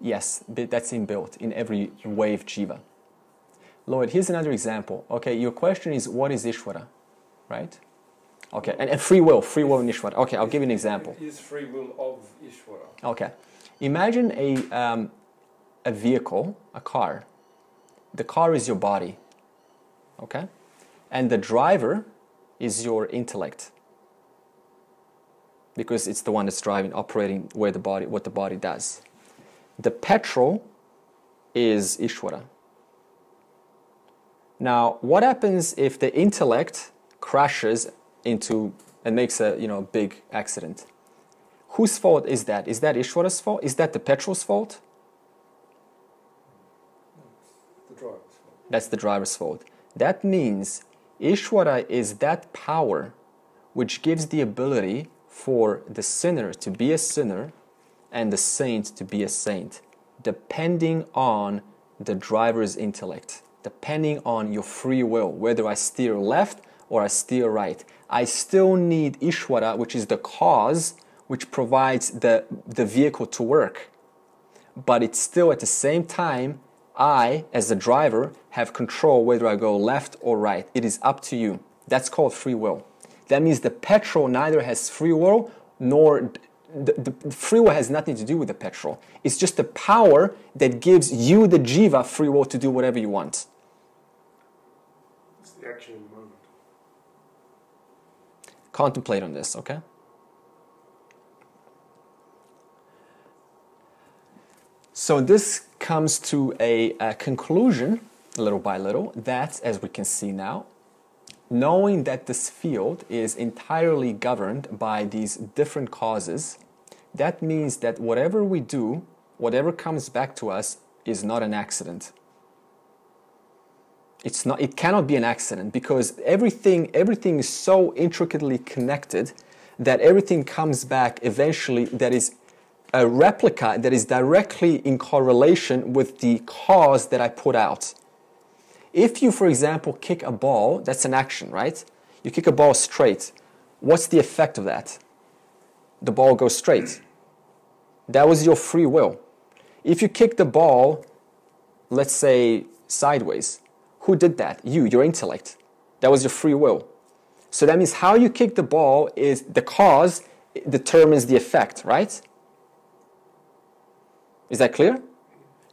Yes, that's inbuilt in every wave jiva. Lloyd, here's another example. Okay, your question is, what is Ishvara, right? Okay, and free will in Ishvara. Okay, I'll give you an example. Is free will of Ishvara? Okay, imagine a vehicle, a car. The car is your body, okay? And the driver is your intellect, because it's the one that's driving, operating what the body does. The petrol is Ishvara. Now, what happens if the intellect crashes into and makes a big accident? Whose fault is that? Is that Ishvara's fault? Is that the petrol's fault? The driver's fault. That's the driver's fault. That means Ishvara is that power which gives the ability for the sinner to be a sinner and the saint to be a saint, depending on the driver's intellect, depending on your free will, whether I steer left or I steer right. I still need Ishvara, which is the cause which provides the vehicle to work. But it's still at the same time, I, as the driver, have control whether I go left or right. It is up to you. That's called free will. That means the petrol neither has free will nor... The free will has nothing to do with the petrol. It's just the power that gives you, the jiva, free will to do whatever you want. It's the action in the moment. Contemplate on this, okay? So this comes to a conclusion, little by little, that, as we can see now, knowing that this field is entirely governed by these different causes, that means that whatever we do, whatever comes back to us, is not an accident. It cannot be an accident, because everything is so intricately connected that everything comes back eventually that is a replica that is directly in correlation with the cause that I put out. If you, for example, kick a ball, that's an action, right? You kick a ball straight. What's the effect of that? The ball goes straight. That was your free will. If you kick the ball, let's say, sideways, who did that? You, your intellect. That was your free will. So that means how you kick the ball is the cause determines the effect, right? Is that clear?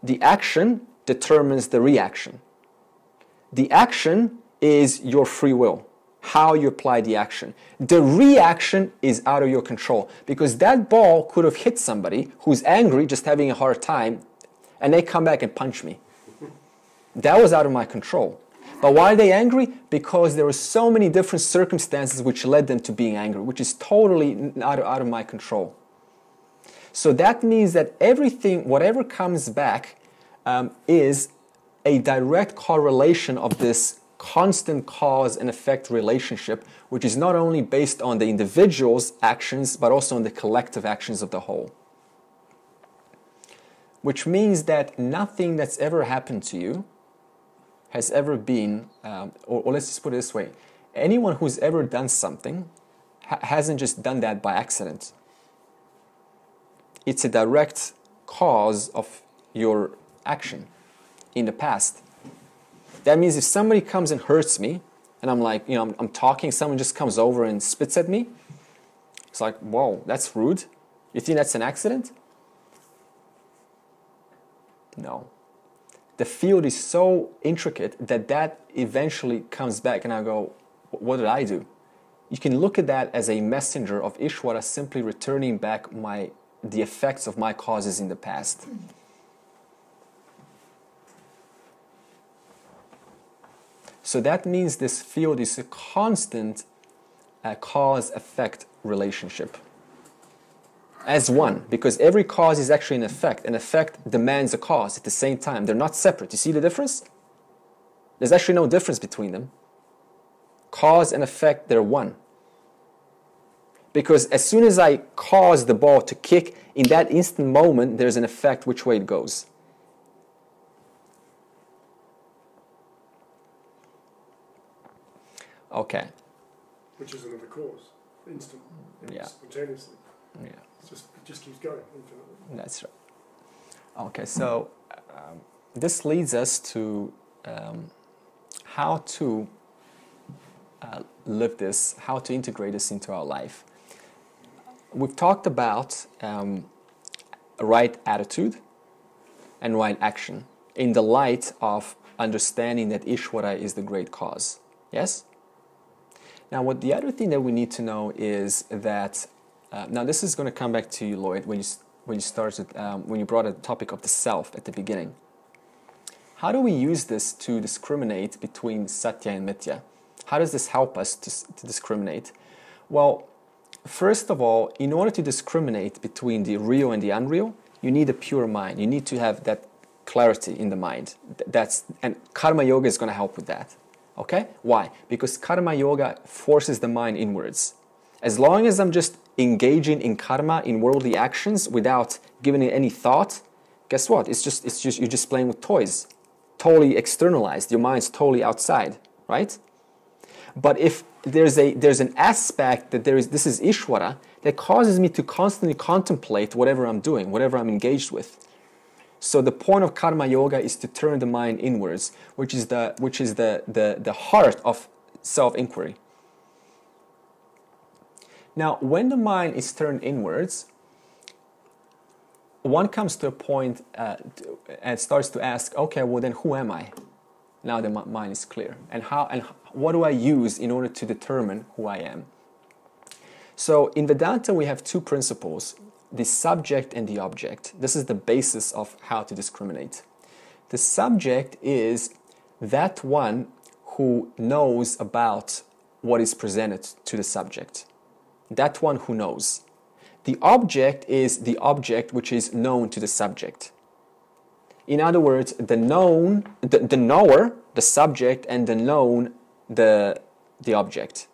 The action determines the reaction. The action is your free will, how you apply the action. The reaction is out of your control, because that ball could have hit somebody who's angry, just having a hard time, and they come back and punch me. That was out of my control. But why are they angry? Because there were so many different circumstances which led them to being angry, which is totally out of my control. So that means that everything, whatever comes back, is a direct correlation of this constant cause and effect relationship, which is not only based on the individual's actions, but also on the collective actions of the whole. Which means that nothing that's ever happened to you has ever been, or let's just put it this way, anyone who's ever done something hasn't just done that by accident. It's a direct cause of your action in the past. That means if somebody comes and hurts me, and I'm like, I'm talking, someone just comes over and spits at me, it's like, whoa, that's rude. You think that's an accident? No. The field is so intricate that eventually comes back, and I go, what did I do? You can look at that as a messenger of Ishvara simply returning back the effects of my causes in the past. So that means this field is a constant cause-effect relationship. As one, because every cause is actually an effect. An effect demands a cause at the same time. They're not separate. You see the difference? There's actually no difference between them. Cause and effect, they're one. Because as soon as I cause the ball to kick, in that instant moment, there's an effect which way it goes. Okay. Which is another cause, instant, Yeah. spontaneously. Yeah. It just keeps going infinitely. That's right. Okay, so this leads us to how to live this, how to integrate this into our life. We've talked about right attitude and right action in the light of understanding that Ishvara is the great cause. Yes? Now, what the other thing that we need to know is that now this is going to come back to you, Lloyd, when you started when you brought a topic of the self at the beginning. How do we use this to discriminate between Satya and Mithya? How does this help us to discriminate? Well, first of all, in order to discriminate between the real and the unreal, you need a pure mind. You need to have that clarity in the mind. And karma yoga is going to help with that. Okay? Why? Because karma yoga forces the mind inwards. As long as I'm just engaging in karma, in worldly actions, without giving it any thought, guess what? It's just you're just playing with toys, totally externalized. Your mind's totally outside, right? But if there's an aspect that this is Ishvara that causes me to constantly contemplate whatever I'm doing, whatever I'm engaged with. So the point of karma yoga is to turn the mind inwards, which is the heart of self-inquiry. Now, when the mind is turned inwards, one comes to a point and starts to ask, okay, well then who am I? Now the mind is clear. And what do I use in order to determine who I am? So in Vedanta we have two principles, the subject and the object. This is the basis of how to discriminate. The subject is that one who knows about what is presented to the subject. That one who knows. The object is the object which is known to the subject. In other words, the knower, the subject, and the known, the object.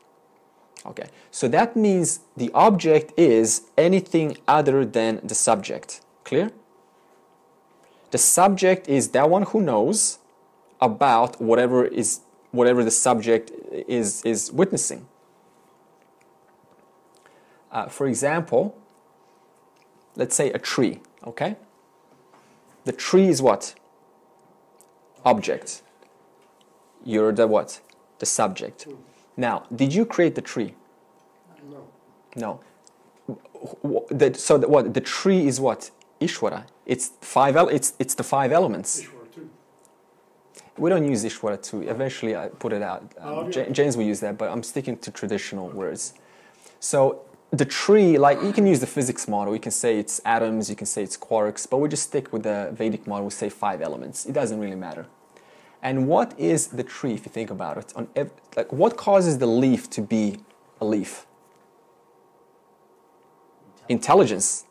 Okay, so that means the object is anything other than the subject. Clear? The subject is that one who knows about whatever the subject is witnessing. For example, let's say a tree, okay? The tree is what? Object. You're the what? The subject. Now, did you create the tree? No. So the tree is what? Ishvara. It's the five elements. Ishvara too. We don't use Ishvara too. Eventually I put it out. James will use that, but I'm sticking to traditional words. So the tree, like you can use the physics model. You can say it's atoms, you can say it's quarks, but we just stick with the Vedic model. We say 5 elements. It doesn't really matter. And what is the tree, if you think about it? What causes the leaf to be a leaf? Intelligence.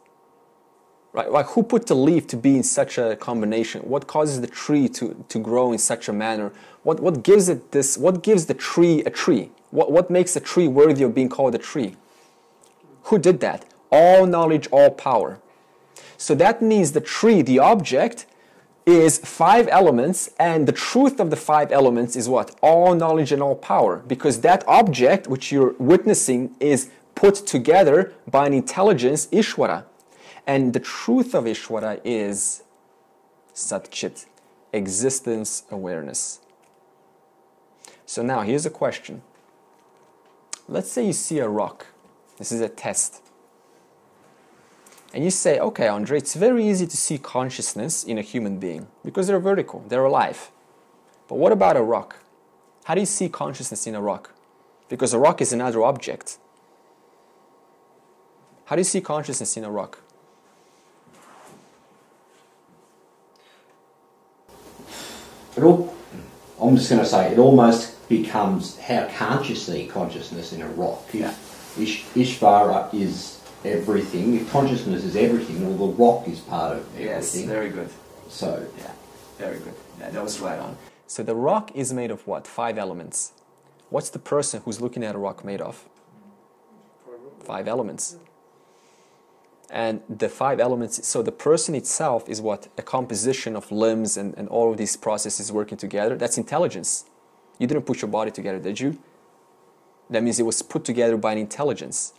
Right? Like who put the leaf to be in such a combination? What causes the tree to grow in such a manner? What gives it this? What gives the tree a tree? What makes a tree worthy of being called a tree? Who did that? All knowledge, all power. So that means the tree, the object, is 5 elements, and the truth of the 5 elements is what? All knowledge and all power. Because that object which you're witnessing is put together by an intelligence, Ishvara. And the truth of Ishvara is Sat Chit, existence, awareness. So now here's a question. Let's say you see a rock. This is a test. And you say, okay, Andre, it's very easy to see consciousness in a human being because they're vertical, they're alive. But what about a rock? How do you see consciousness in a rock? Because a rock is another object. How do you see consciousness in a rock? I'm just going to say, it almost becomes, how can't you see consciousness in a rock? Yeah. Ishvara is everything. If consciousness is everything, well, the rock is part of everything. Yes, very good. So, yeah, very good. Yeah, that was right on. So the rock is made of what? 5 elements. What's the person who's looking at a rock made of? 5 elements. And the 5 elements, so the person itself is what? A composition of limbs and all of these processes working together. That's intelligence. You didn't put your body together, did you? That means it was put together by an intelligence.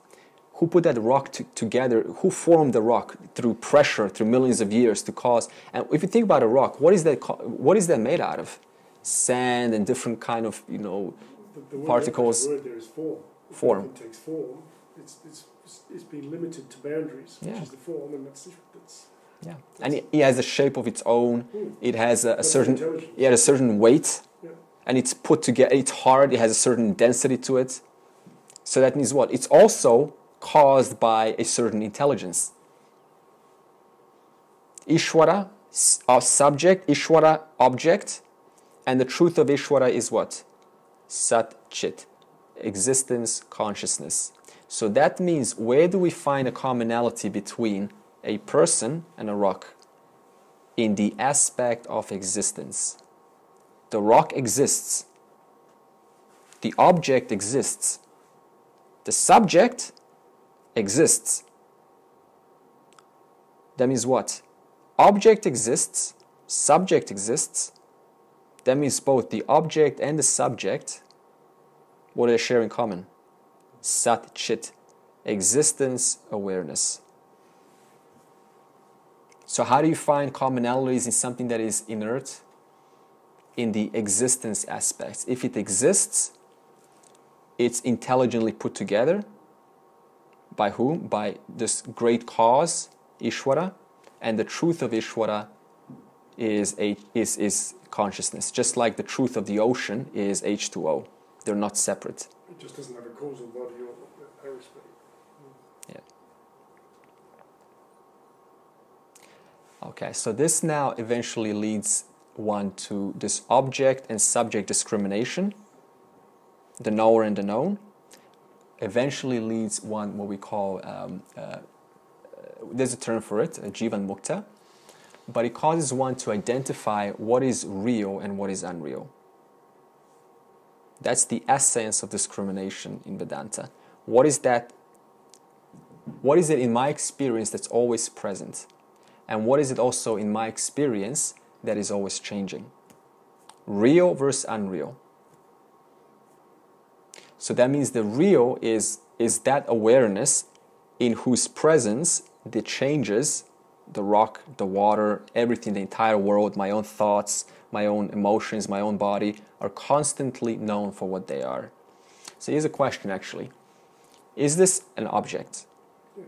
Who put that rock together? Who formed the rock through pressure, through millions of years to cause? And if you think about a rock, what is that made out of? Sand and different kind of, The particles. The word there is form. Form. It takes form. It's been limited to boundaries, which Yeah. is the form, and that's Yeah, and it has a shape of its own. It has a That's certain, intelligence. it has a certain weight, Yeah. and it's put together. It's hard. It has a certain density to it. So that means what? It's also caused by a certain intelligence. Ishvara, subject. Ishvara, object, and the truth of Ishvara is what? Sat Chit, existence, consciousness. So that means, where do we find a commonality between a person and a rock? In the aspect of existence. The rock exists. The object exists. The subject exists. That means what? Object exists, subject exists. That means both the object and the subject, what do they share in common? Sat Chit, existence, awareness. So how do you find commonalities in something that is inert? In the existence aspects. If it exists, it's intelligently put together. By whom? By this great cause, Ishvara, and the truth of Ishvara is consciousness. Just like the truth of the ocean is H2O. They're not separate. It just doesn't have a causal body or aerospace. Yeah. Okay, so this now eventually leads one to this object and subject discrimination, the knower and the known. Eventually leads one what we call, there's a term for it, Jivan Mukta, but it causes one to identify what is real and what is unreal. That's the essence of discrimination in Vedanta. What is that? What is it in my experience that's always present? And what is it also in my experience that is always changing? Real versus unreal. So that means the real is that awareness in whose presence the changes, the rock, the water, everything, the entire world, my own thoughts, my own emotions, my own body, are constantly known for what they are. So here's a question actually. Is this an object? Yes.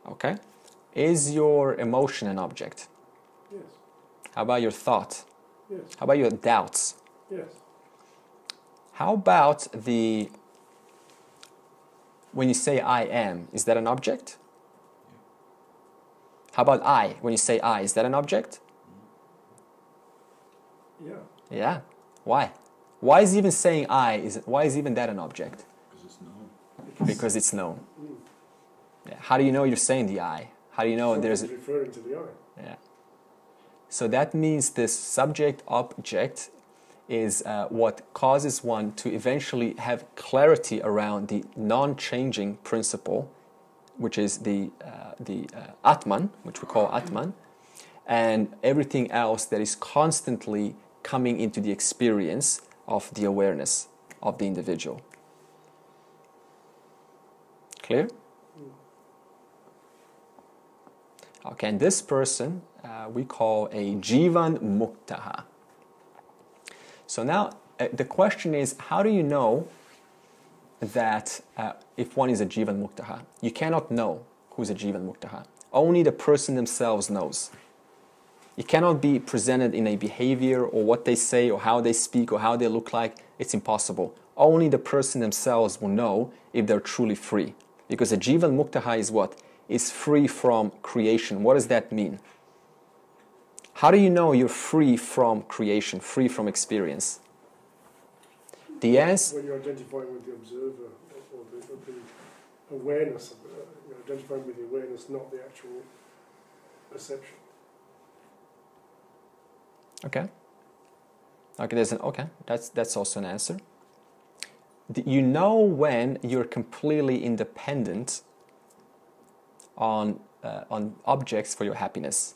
Okay. Is your emotion an object? Yes. How about your thought? Yes. How about your doubts? Yes. How about when you say I am, is that an object? How about I? When you say I, is that an object? Yeah. Yeah. Why? Why is even saying I, why is even that an object? Because it's known. Because it's known. Yeah. How do you know you're saying the I? How do you know there's... Something's referring to the I. Yeah. So that means this subject-object is what causes one to eventually have clarity around the non-changing principle, which is the Atman, which we call Atman, and everything else that is constantly coming into the experience of the awareness of the individual. Clear? Okay, and this person we call a Jivan Muktaha. So now the question is, how do you know that if one is a Jivan Muktaha? You cannot know who's a Jivan Muktaha. Only the person themselves knows. It cannot be presented in a behavior or what they say or how they speak or how they look like. It's impossible. Only the person themselves will know if they're truly free. Because a Jivan Muktaha is what? Is free from creation. What does that mean? How do you know you're free from creation, free from experience? The answer... When you're identifying with the observer or the awareness, you're identifying with the awareness, not the actual perception. Okay. Okay, that's also an answer. You know when you're completely independent on objects for your happiness.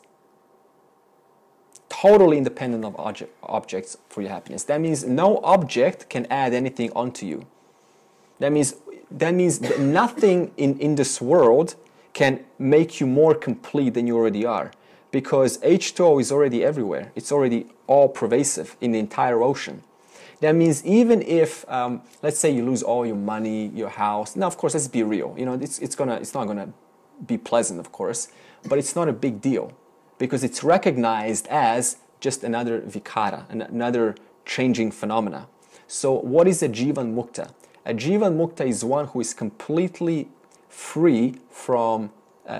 Totally independent of objects for your happiness. That means no object can add anything onto you. That means that nothing in this world can make you more complete than you already are. Because H2O is already everywhere. It's already all pervasive in the entire ocean. That means even if, let's say you lose all your money, your house. Now, of course, let's be real. You know, it's not gonna be pleasant, of course, but it's not a big deal because it's recognized as just another vikara, another changing phenomena. So, what is a Jivan Mukta? A Jivan Mukta is one who is completely free from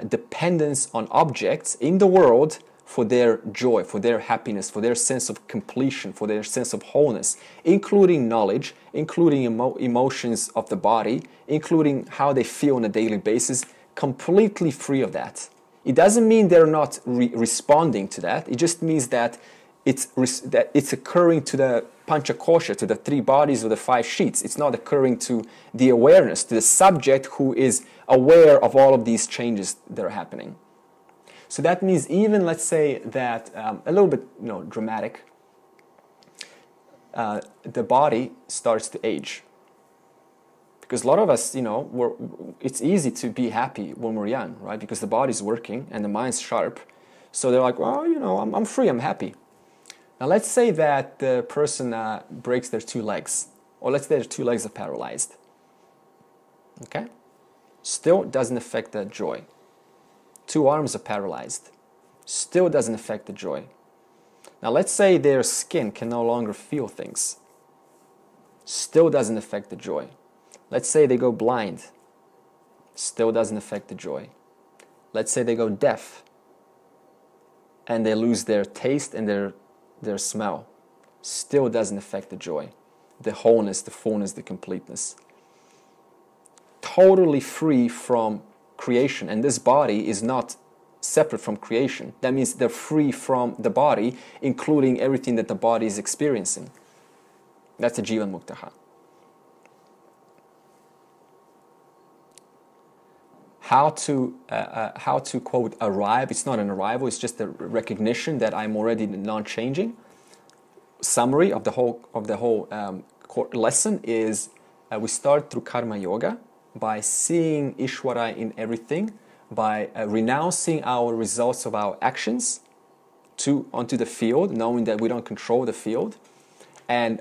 dependence on objects in the world for their joy, for their happiness, for their sense of completion, for their sense of wholeness, including knowledge, including emotions of the body, including how they feel on a daily basis, completely free of that. It doesn't mean they're not responding to that. It just means that it's occurring to the panchakosha, to the three bodies or the five sheets. It's not occurring to the awareness, to the subject who is aware of all of these changes that are happening. So that means even, let's say that, a little bit dramatic, the body starts to age. Because a lot of us, it's easy to be happy when we're young, right? Because the body's working and the mind's sharp. So they're like, well, I'm free, I'm happy. Now let's say that the person breaks their two legs, or let's say their two legs are paralyzed. Okay? Still doesn't affect the joy. Two arms are paralyzed. Still doesn't affect the joy. Now let's say their skin can no longer feel things. Still doesn't affect the joy. Let's say they go blind. Still doesn't affect the joy. Let's say they go deaf and they lose their taste and their smell. Still doesn't affect the joy, the wholeness, the fullness, the completeness. Totally free from creation. And this body is not separate from creation. That means they're free from the body, including everything that the body is experiencing. That's a Jivan Muktaha. How to quote arrive? It's not an arrival. It's just a recognition that I'm already non-changing. Summary of the whole lesson is we start through karmayoga by seeing Ishvara in everything, by renouncing our results of our actions onto the field, knowing that we don't control the field, and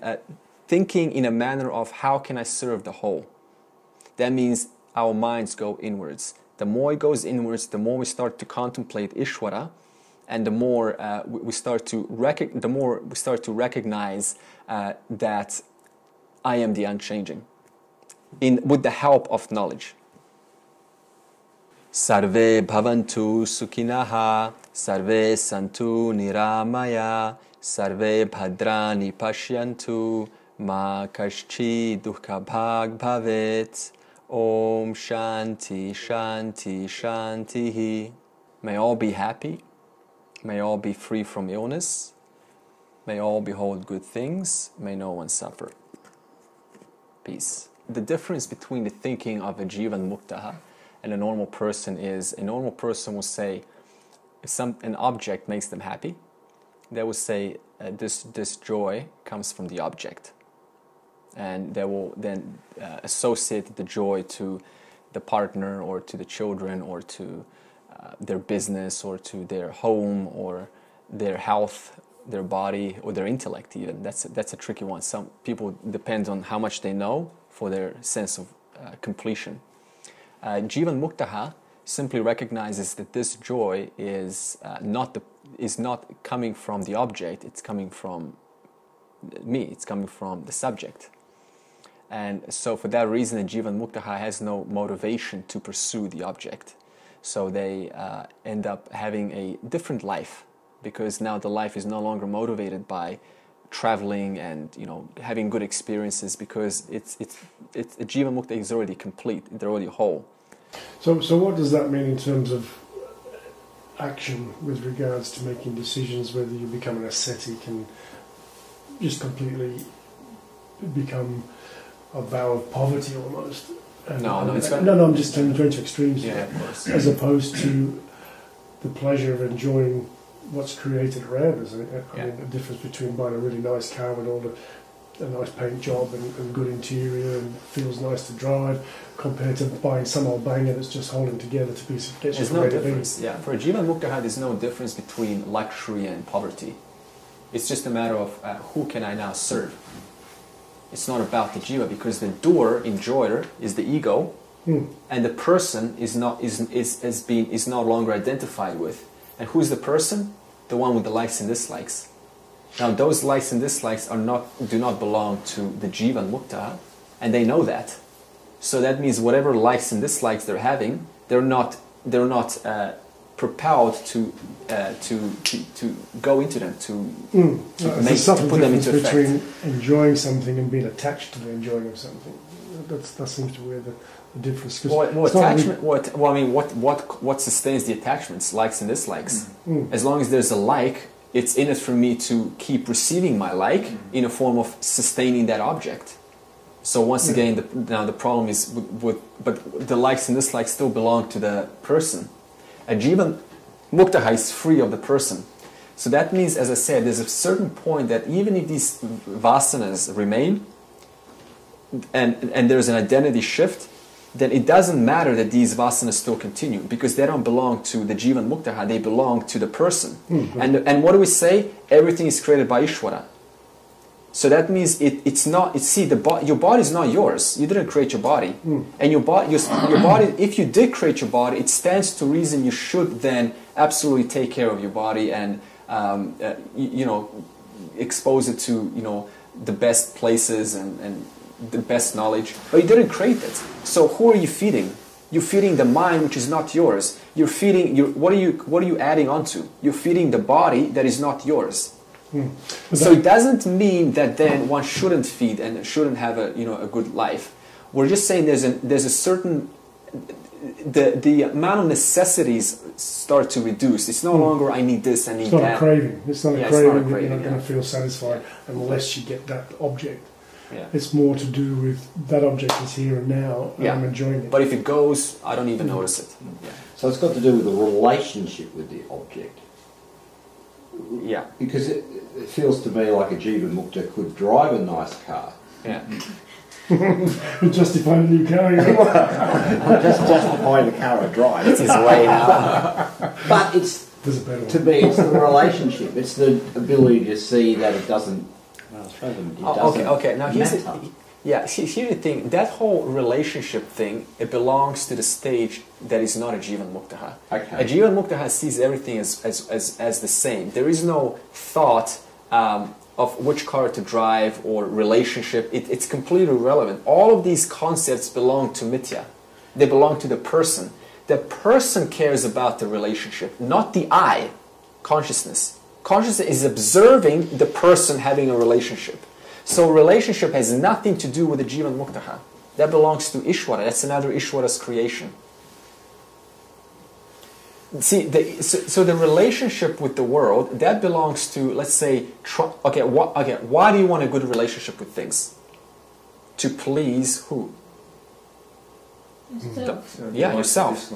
thinking in a manner of how can I serve the whole. That means our minds go inwards. The more it goes inwards, the more we start to contemplate Ishvara, and the more we start to recognize that I am the unchanging, with the help of knowledge. Sarve bhavantu sukhinaha, sarve santu niramaya, sarve bhadrani pashyantu, ma kaschid dukkha bhag bhavet. Om Shanti Shanti Shanti. May all be happy. May all be free from illness. May all behold good things. May no one suffer. Peace. The difference between the thinking of a Jivan Muktaha and a normal person is, a normal person will say, if an object makes them happy, they will say, this joy comes from the object. And they will then associate the joy to the partner or to the children or to their business or to their home or their health, their body or their intellect even. That's a tricky one. Some people depend on how much they know for their sense of completion. Jivan Muktaha simply recognizes that this joy is not coming from the object, it's coming from me, it's coming from the subject. And so for that reason, a Jivan Muktaha has no motivation to pursue the object. So they end up having a different life, because now the life is no longer motivated by traveling and having good experiences, because it's a Jivan Mukta is already complete, they're already whole. So what does that mean in terms of action with regards to making decisions, whether you become an ascetic and just completely become a vow of poverty almost? I'm just going to extremes here. Of course. As opposed to the pleasure of enjoying what's created around us. I mean, the difference between buying a really nice car with all a nice paint job and good interior and feels nice to drive, compared to buying some old banger that's just holding together to be sufficient. There's no difference. Yeah, for a Jivan Muktaha, there's no difference between luxury and poverty. It's just a matter of who can I now serve. It's not about the jiva, because the doer, enjoyer, is the ego, and the person is no longer identified with. And who's the person? The one with the likes and dislikes. Now, those likes and dislikes do not belong to the Jivan Mukta, and they know that. So that means whatever likes and dislikes they're having, they're not propelled to go into them, to put them into effect. Between enjoying something and being attached to the enjoying of something. That seems to be where the difference. What sustains the attachments? Likes and dislikes. As long as there's a like, it's in it for me to keep receiving my like in a form of sustaining that object. So once again, the problem is but the likes and dislikes still belong to the person. A Jivan Muktaha is free of the person. So that means, as I said, there's a certain point that even if these vasanas remain and there's an identity shift, then it doesn't matter that these vasanas still continue, because they don't belong to the Jivan Muktaha, they belong to the person. And what do we say? Everything is created by Ishvara. So that means your body is not yours. You didn't create your body. And your body, if you did create your body, it stands to reason you should then absolutely take care of your body and expose it to the best places and the best knowledge. But you didn't create it. So who are you feeding? You're feeding the mind, which is not yours. You're feeding what are you adding onto? You're feeding the body that is not yours. So it doesn't mean that then one shouldn't feed and shouldn't have a good life. We're just saying there's a certain the amount of necessities start to reduce. It's no longer I need this, I need that. It's not a craving. It's not a craving that you're not going to feel satisfied unless you get that object. Yeah. It's more to do with that object is here and now, and I'm enjoying it. But if it goes, I don't even notice it. Yeah. So it's got to do with the relationship with the object. Yeah. Because it feels to me like a Jivan Mukta could drive a nice car. Yeah. Justify the new car. Just justify the car I drive. It's his way now. But to me, it's the relationship. It's the ability to see that it doesn't. Okay. Now here's the thing. That whole relationship thing, it belongs to the stage that is not a Jivan Muktaha. Okay. A Jivan Muktaha sees everything as the same. There is no thought of which car to drive or relationship. It's completely irrelevant. All of these concepts belong to Mithya. They belong to the person. The person cares about the relationship, not the I, consciousness. Consciousness is observing the person having a relationship. So relationship has nothing to do with the Jivan Muktaha. That belongs to Ishvara. That's another Ishvara's creation. See, so the relationship with the world, that belongs to, let's say, why do you want a good relationship with things? To please who? Yourself.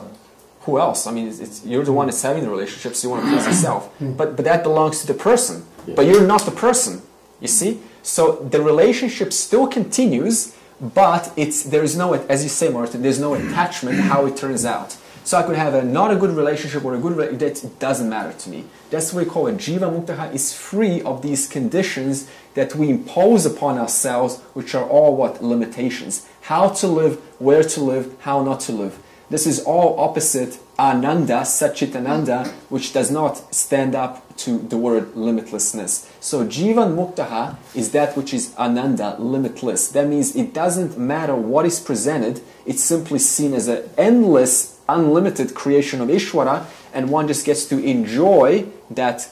Who else? I mean, you're the one that's having the relationship, so you want to please yourself. But that belongs to the person. Yeah. But you're not the person, you see? So the relationship still continues, but there is no, as you say, Martin, there's no attachment how it turns out. So I could have not a good relationship or a good relationship, that doesn't matter to me. That's what we call it. Jiva Muktaha is free of these conditions that we impose upon ourselves, which are all what? Limitations. How to live, where to live, how not to live. This is all opposite Ananda, Satchitananda, which does not stand up to the word limitlessness. So Jivan Muktaha is that which is Ananda, limitless. That means it doesn't matter what is presented, it's simply seen as an endless, unlimited creation of Ishvara, and one just gets to enjoy that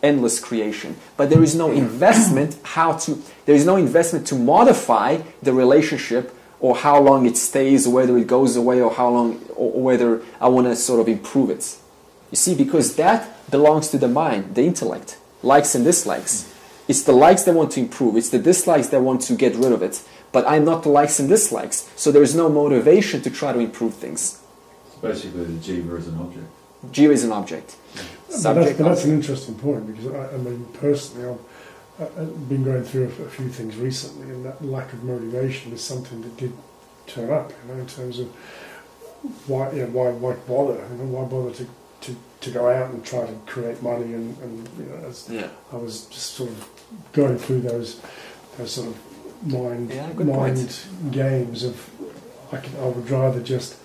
endless creation. But there is no investment there is no investment to modify the relationship, or how long it stays, or whether it goes away, or how long, or whether I want to sort of improve it. You see, because that belongs to the mind, the intellect, likes and dislikes. It's the likes that want to improve, it's the dislikes that want to get rid of it. But I'm not the likes and dislikes, so there is no motivation to try to improve things. Basically, the jiva is an object. Jiva is an object. Subject, that's an interesting point, because I mean, personally, I've been going through a few things recently, and that lack of motivation is something that did turn up, in terms of why bother? Why bother to go out and try to create money, and I was just sort of going through those sort of mind games of I would rather just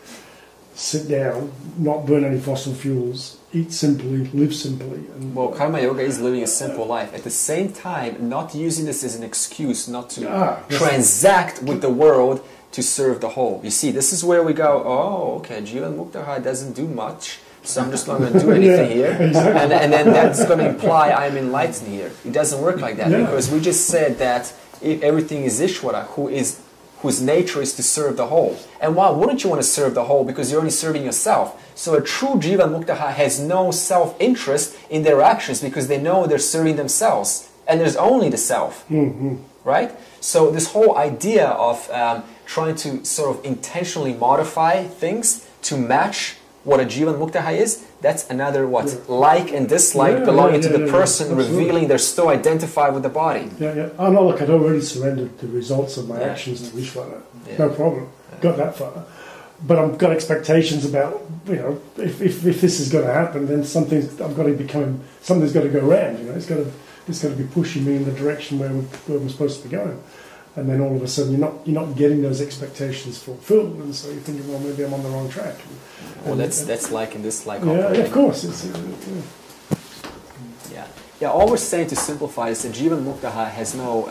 sit down, not burn any fossil fuels, eat simply, live simply. Well, karma yoga is living a simple life. At the same time, not using this as an excuse not to transact with the world to serve the whole. You see, this is where we go, oh, okay, Jivan Muktaha doesn't do much, so I'm just not going to do anything here. Exactly. And then that's going to imply I'm enlightened here. It doesn't work like that, because we just said that everything is Ishvara, whose nature is to serve the whole. And why wouldn't you want to serve the whole? Because you're only serving yourself. So a true Jiva Muktaha has no self-interest in their actions, because they know they're serving themselves. And there's only the self. Mm-hmm. Right? So this whole idea of trying to sort of intentionally modify things to match what a Jivan Muktaha is, that's another like and dislike belonging to the person, revealing they're still identified with the body. Oh no, look, I'd already surrendered the results of my actions to Ishvara. No problem. Got that far. But I've got expectations about, if this is going to happen, then something's got to go around. It's got to be pushing me in the direction where we're supposed to be going. And then all of a sudden you're not getting those expectations fulfilled, and so you're thinking, well, maybe I'm on the wrong track. Well, that's like and dislike. Yeah, of course. All we're saying, to simplify, is that Jivan Muktaha has no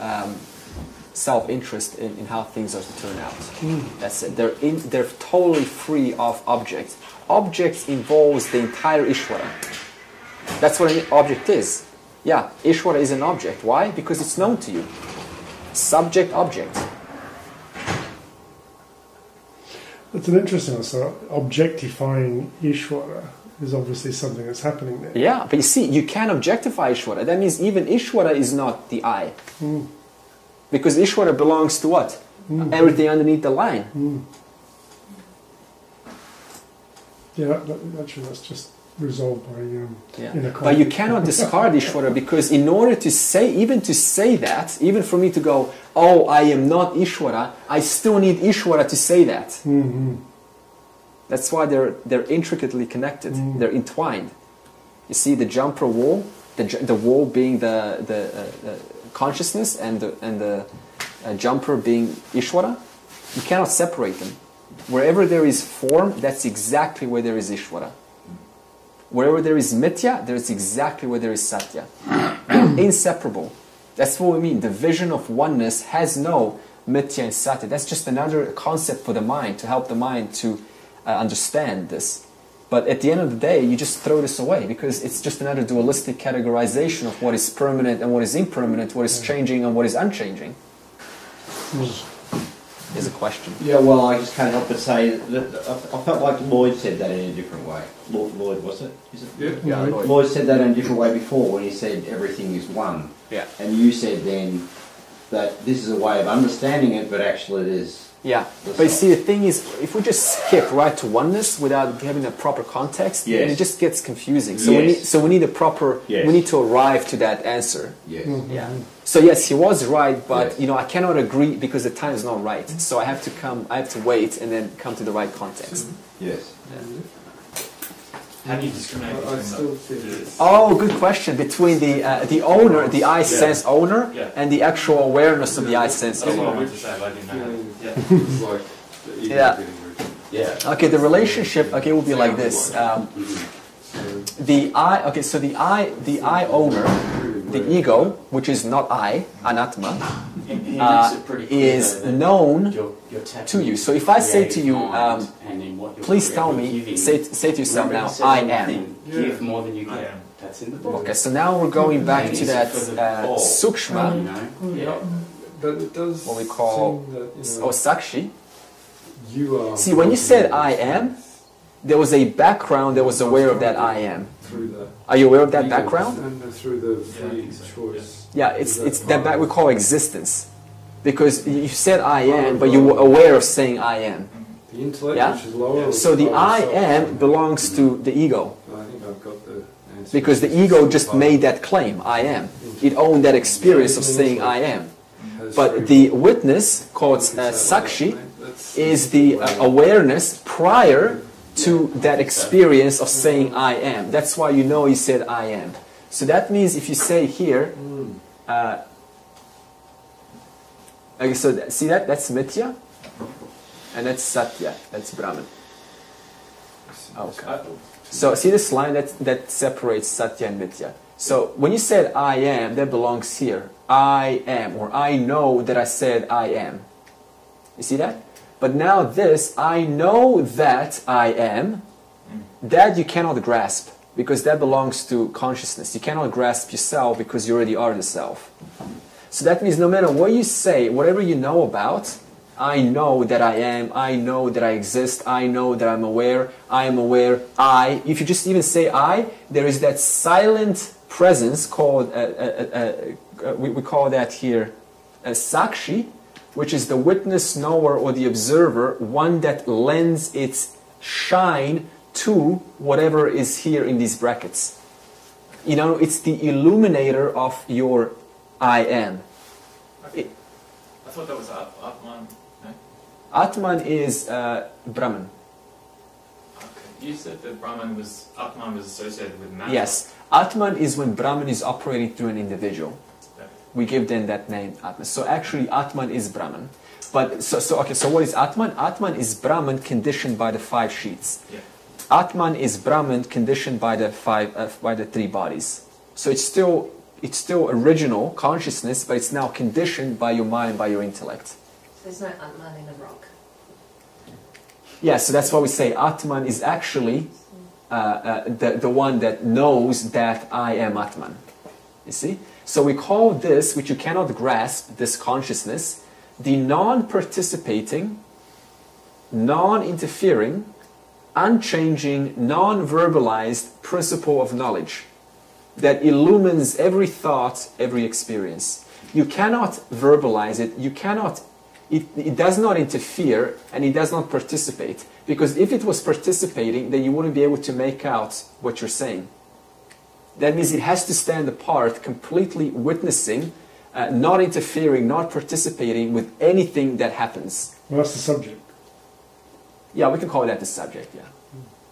self-interest in how things are to turn out. That's it. They're totally free of objects. Objects involves the entire Ishvara. That's what an object is. Yeah, Ishvara is an object. Why? Because it's known to you. Subject, object. That's an interesting one. So objectifying Ishvara is obviously something that's happening there. Yeah, but you see, you can't objectify Ishvara. That means even Ishvara is not the I. Because Ishvara belongs to what? Everything underneath the line. Yeah, actually that's just resolved by But you cannot discard Ishvara, because in order to say that, even for me to go, oh, I am not Ishvara, I still need Ishvara to say that. Mm-hmm. That's why they're intricately connected. They're entwined. You see the jumper wall, the wall being the consciousness, and the jumper being Ishvara. You cannot separate them. Wherever there is form, that's exactly where there is Ishvara. Wherever there is mithya, there is exactly where there is satya. They're inseparable. That's what we mean. The vision of oneness has no mithya and satya. That's just another concept for the mind, to help the mind to understand this. But at the end of the day, you just throw this away, because it's just another dualistic categorization of what is permanent and what is impermanent, what is changing and what is unchanging. is a question. Yeah, well, I just can't help but say that I felt like Lloyd said that in a different way. Lloyd, was it? Is it? Yeah. Lloyd said that in a different way before when he said everything is one. Yeah. And you said then that this is a way of understanding it, but actually it is... Yeah, but you see, the thing is, if we just skip right to oneness without having a proper context, then it just gets confusing. So we need a proper, we need to arrive to that answer. Yes. Yeah. So yes, he was right, but you know, I cannot agree because the time is not right. So I have to wait and then come to the right context. Yes. How do you discriminate between the... Oh, good question. Between the owner, the I sense owner, and the actual awareness of the I sense That's what I owner. meant to say, but I didn't know. It's like the ego Yeah. getting rid of. Yeah. Okay, the relationship will be like this. The I, okay, so the I owner, the ego, which is not I, anatma, He makes it pretty clear, is though, that known you're tapping to you. So if I say to you, mind, and then what you're please tell you're me, giving. say to yourself Remember now, it says I in the am. thing, give more than you I get. am. That's in the book. Okay, so now we're going back And to is it that for the all? sukshma, You know? Yeah. But it does what we call, seem that, or sakshi. you are... See, when you said I am, there was a background that was aware of that I am. Through the Are you aware of that ego background? And through the Yeah, I free think so. choice. Yeah, it's that we call existence. Because you said I am, but you were aware of saying I am. The intellect, Yeah? which is lower... So the I am belongs to the ego. I think I've got the answer. Because the ego just made that claim, I am. It owned that experience of saying I am. But the witness, called sakshi, is the awareness prior to that experience of saying I am. That's why you know he said I am. So that means if you say here, okay, so see that's mithya, and that's satya, that's Brahman. Okay. So see this line that separates satya and mithya. So when you said I am, that belongs here. I am, or I know that I said I am. You see that? But now this, I know that I am, that you cannot grasp, because that belongs to consciousness. You cannot grasp yourself because you already are the self. So that means no matter what you say, whatever you know about, I know that I am, I know that I exist, I know that I'm aware, I am aware, I. If you just even say I, there is that silent presence called, we call that here sakshi, which is the witness, knower, or the observer, one that lends its shine to whatever is here in these brackets. You know, it's the illuminator of your I am. I thought that was Atman. No? Atman is Brahman. Okay. You said that Atman was associated with matter. Yes. Atman is when Brahman is operating through an individual. We give them that name, Atman. So actually, Atman is Brahman. But so what is Atman? Atman is Brahman conditioned by the 5 sheets. Yeah. Atman is Brahman conditioned by the 3 bodies. So it's still original consciousness, but it's now conditioned by your mind, by your intellect. So there's no Atman in a rock. Yeah, so that's why we say Atman is actually the one that knows that I am Atman. You see? So we call this, which you cannot grasp, this consciousness, the non-participating, non-interfering, unchanging, non-verbalized principle of knowledge that illumines every thought, every experience. You cannot verbalize it, it does not interfere, and it does not participate. Because if it was participating, then you wouldn't be able to make out what you're saying. That means it has to stand apart, completely witnessing, not interfering, not participating with anything that happens. Well, that's the subject. Yeah, we can call that the subject, yeah.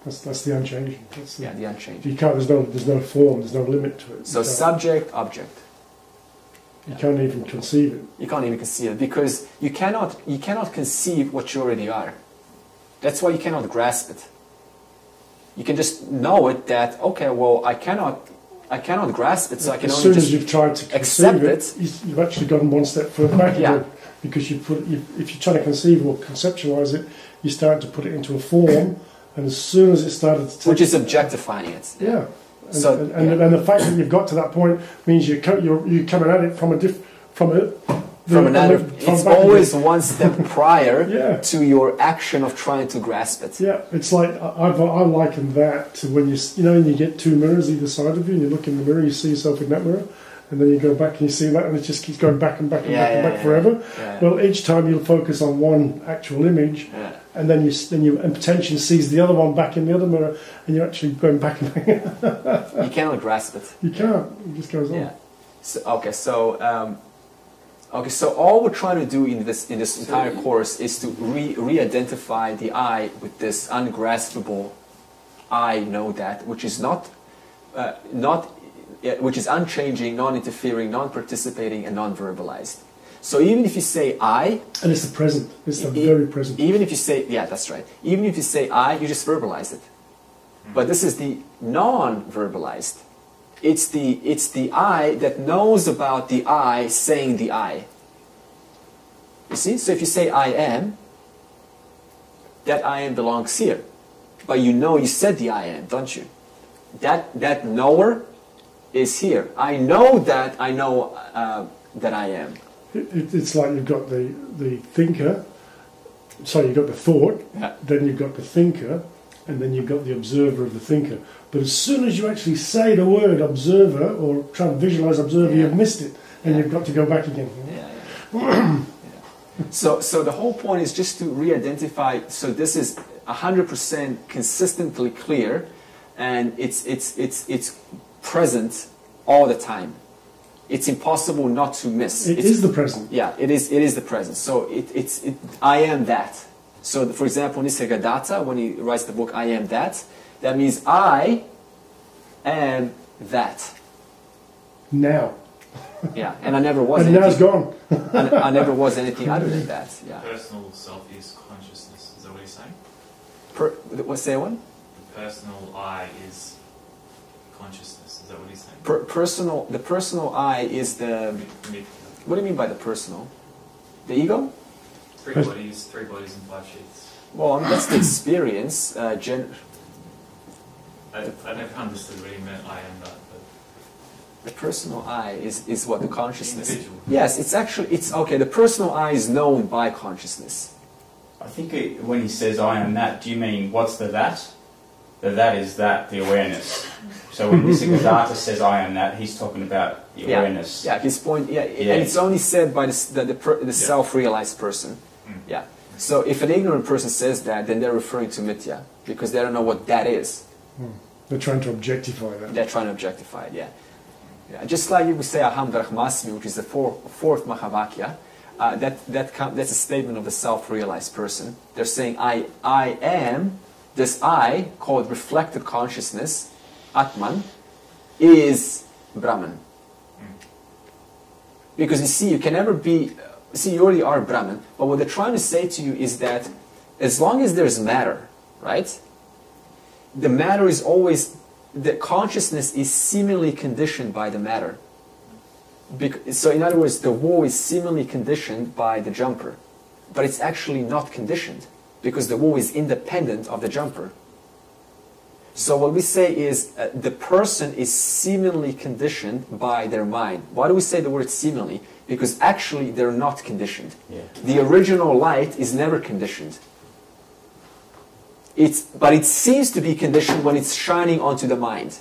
That's the unchanging. That's the, Yeah, the unchanging. you can't. There's no form. There's no limit to it. So You can't- subject, object. You can't even conceive it. You can't even conceive it because you cannot conceive what you already are. That's why you cannot grasp it. You can just know it that, okay, well, I cannot grasp it, so I can As only soon just as you've tried to accept conceive it, you've actually gone one step further back Yeah. again. Because if you're trying to conceive or conceptualize it, you start to put it into a form, and as soon as it started to take which is objectifying it. yeah. And, So, and the fact that you've got to that point means you're coming at it from from another. It's always one step prior Yeah. to your action of trying to grasp it. Yeah, it's like I liken that to when when you get two mirrors either side of you, and you look in the mirror, you see yourself in that mirror, and then you go back and you see that, and it just keeps going back and back and back and back forever. Yeah. Well, each time you'll focus on one actual image, Yeah. and then your attention sees the other one back in the other mirror, and you're actually going back and back. You cannot grasp it. You can't. It just goes on. Yeah. So all we're trying to do in this entire course is to re-identify the I with this ungraspable I know that, which is which is unchanging, non-interfering, non-participating, and non-verbalized. So even if you say I, and it's the present. It's the very present. even if you say, yeah, that's right. Even if you say I, you just verbalize it. But this is the non-verbalized. It's the I that knows about the I saying the I. You see? So if you say I am, that I am belongs here. But you know you said the I am, don't you? That knower is here. I know that I know that I am. It's like you've got the thinker, sorry, you've got the thought, Yeah. then you've got the thinker, and then you've got the observer of the thinker. But as soon as you actually say the word observer, or try and visualize observer, Yeah. you've missed it, and Yeah. you've got to go back again. Yeah. So the whole point is just to re-identify. So this is 100% consistently clear, and it's present all the time. It's impossible not to miss. It is the present. Yeah, it is the present. So I am that. So for example, Nisargadatta, when he writes the book I Am That, that means I am that. Now. Yeah, and I never was And now it's anything. gone. I never was anything other than that. Yeah. Personal self is consciousness. Is that what he's saying? What's that one? The personal I is consciousness. Is that what he's saying? The personal I is the. Mid- What do you mean by the personal? The ego? Three bodies and 5 sheets. Well, I mean, that's the experience. I never understood what he meant. I am that. But The personal I is what the consciousness. Individual. Yes, it's okay. The personal I is known by consciousness. I think when he says I am that, do you mean what's the that? The that is that, the awareness. So when Nisargadatta says I am that, he's talking about the awareness. Yeah, his point. Yeah, and it's only said by the self-realized person. Yeah. So if an ignorant person says that, then they're referring to mitya because they don't know what that is. They're trying to objectify that. They're trying to objectify it. Yeah. Yeah. Just like you would say Aham Brahmasmi, which is the fourth Mahavakya. That's a statement of the self-realized person. They're saying I am. This I, called reflected consciousness, Atman, is Brahman. Because you see, you can never be. See, you already are Brahman. But what they're trying to say to you is that as long as there's matter, right? The matter is always, the consciousness is seemingly conditioned by the matter. So in other words, the wall is seemingly conditioned by the jumper. But it's actually not conditioned because the wall is independent of the jumper. So what we say is the person is seemingly conditioned by their mind. Why do we say the word seemingly? Because actually they're not conditioned. Yeah. The original light is never conditioned. But it seems to be conditioned when it's shining onto the mind.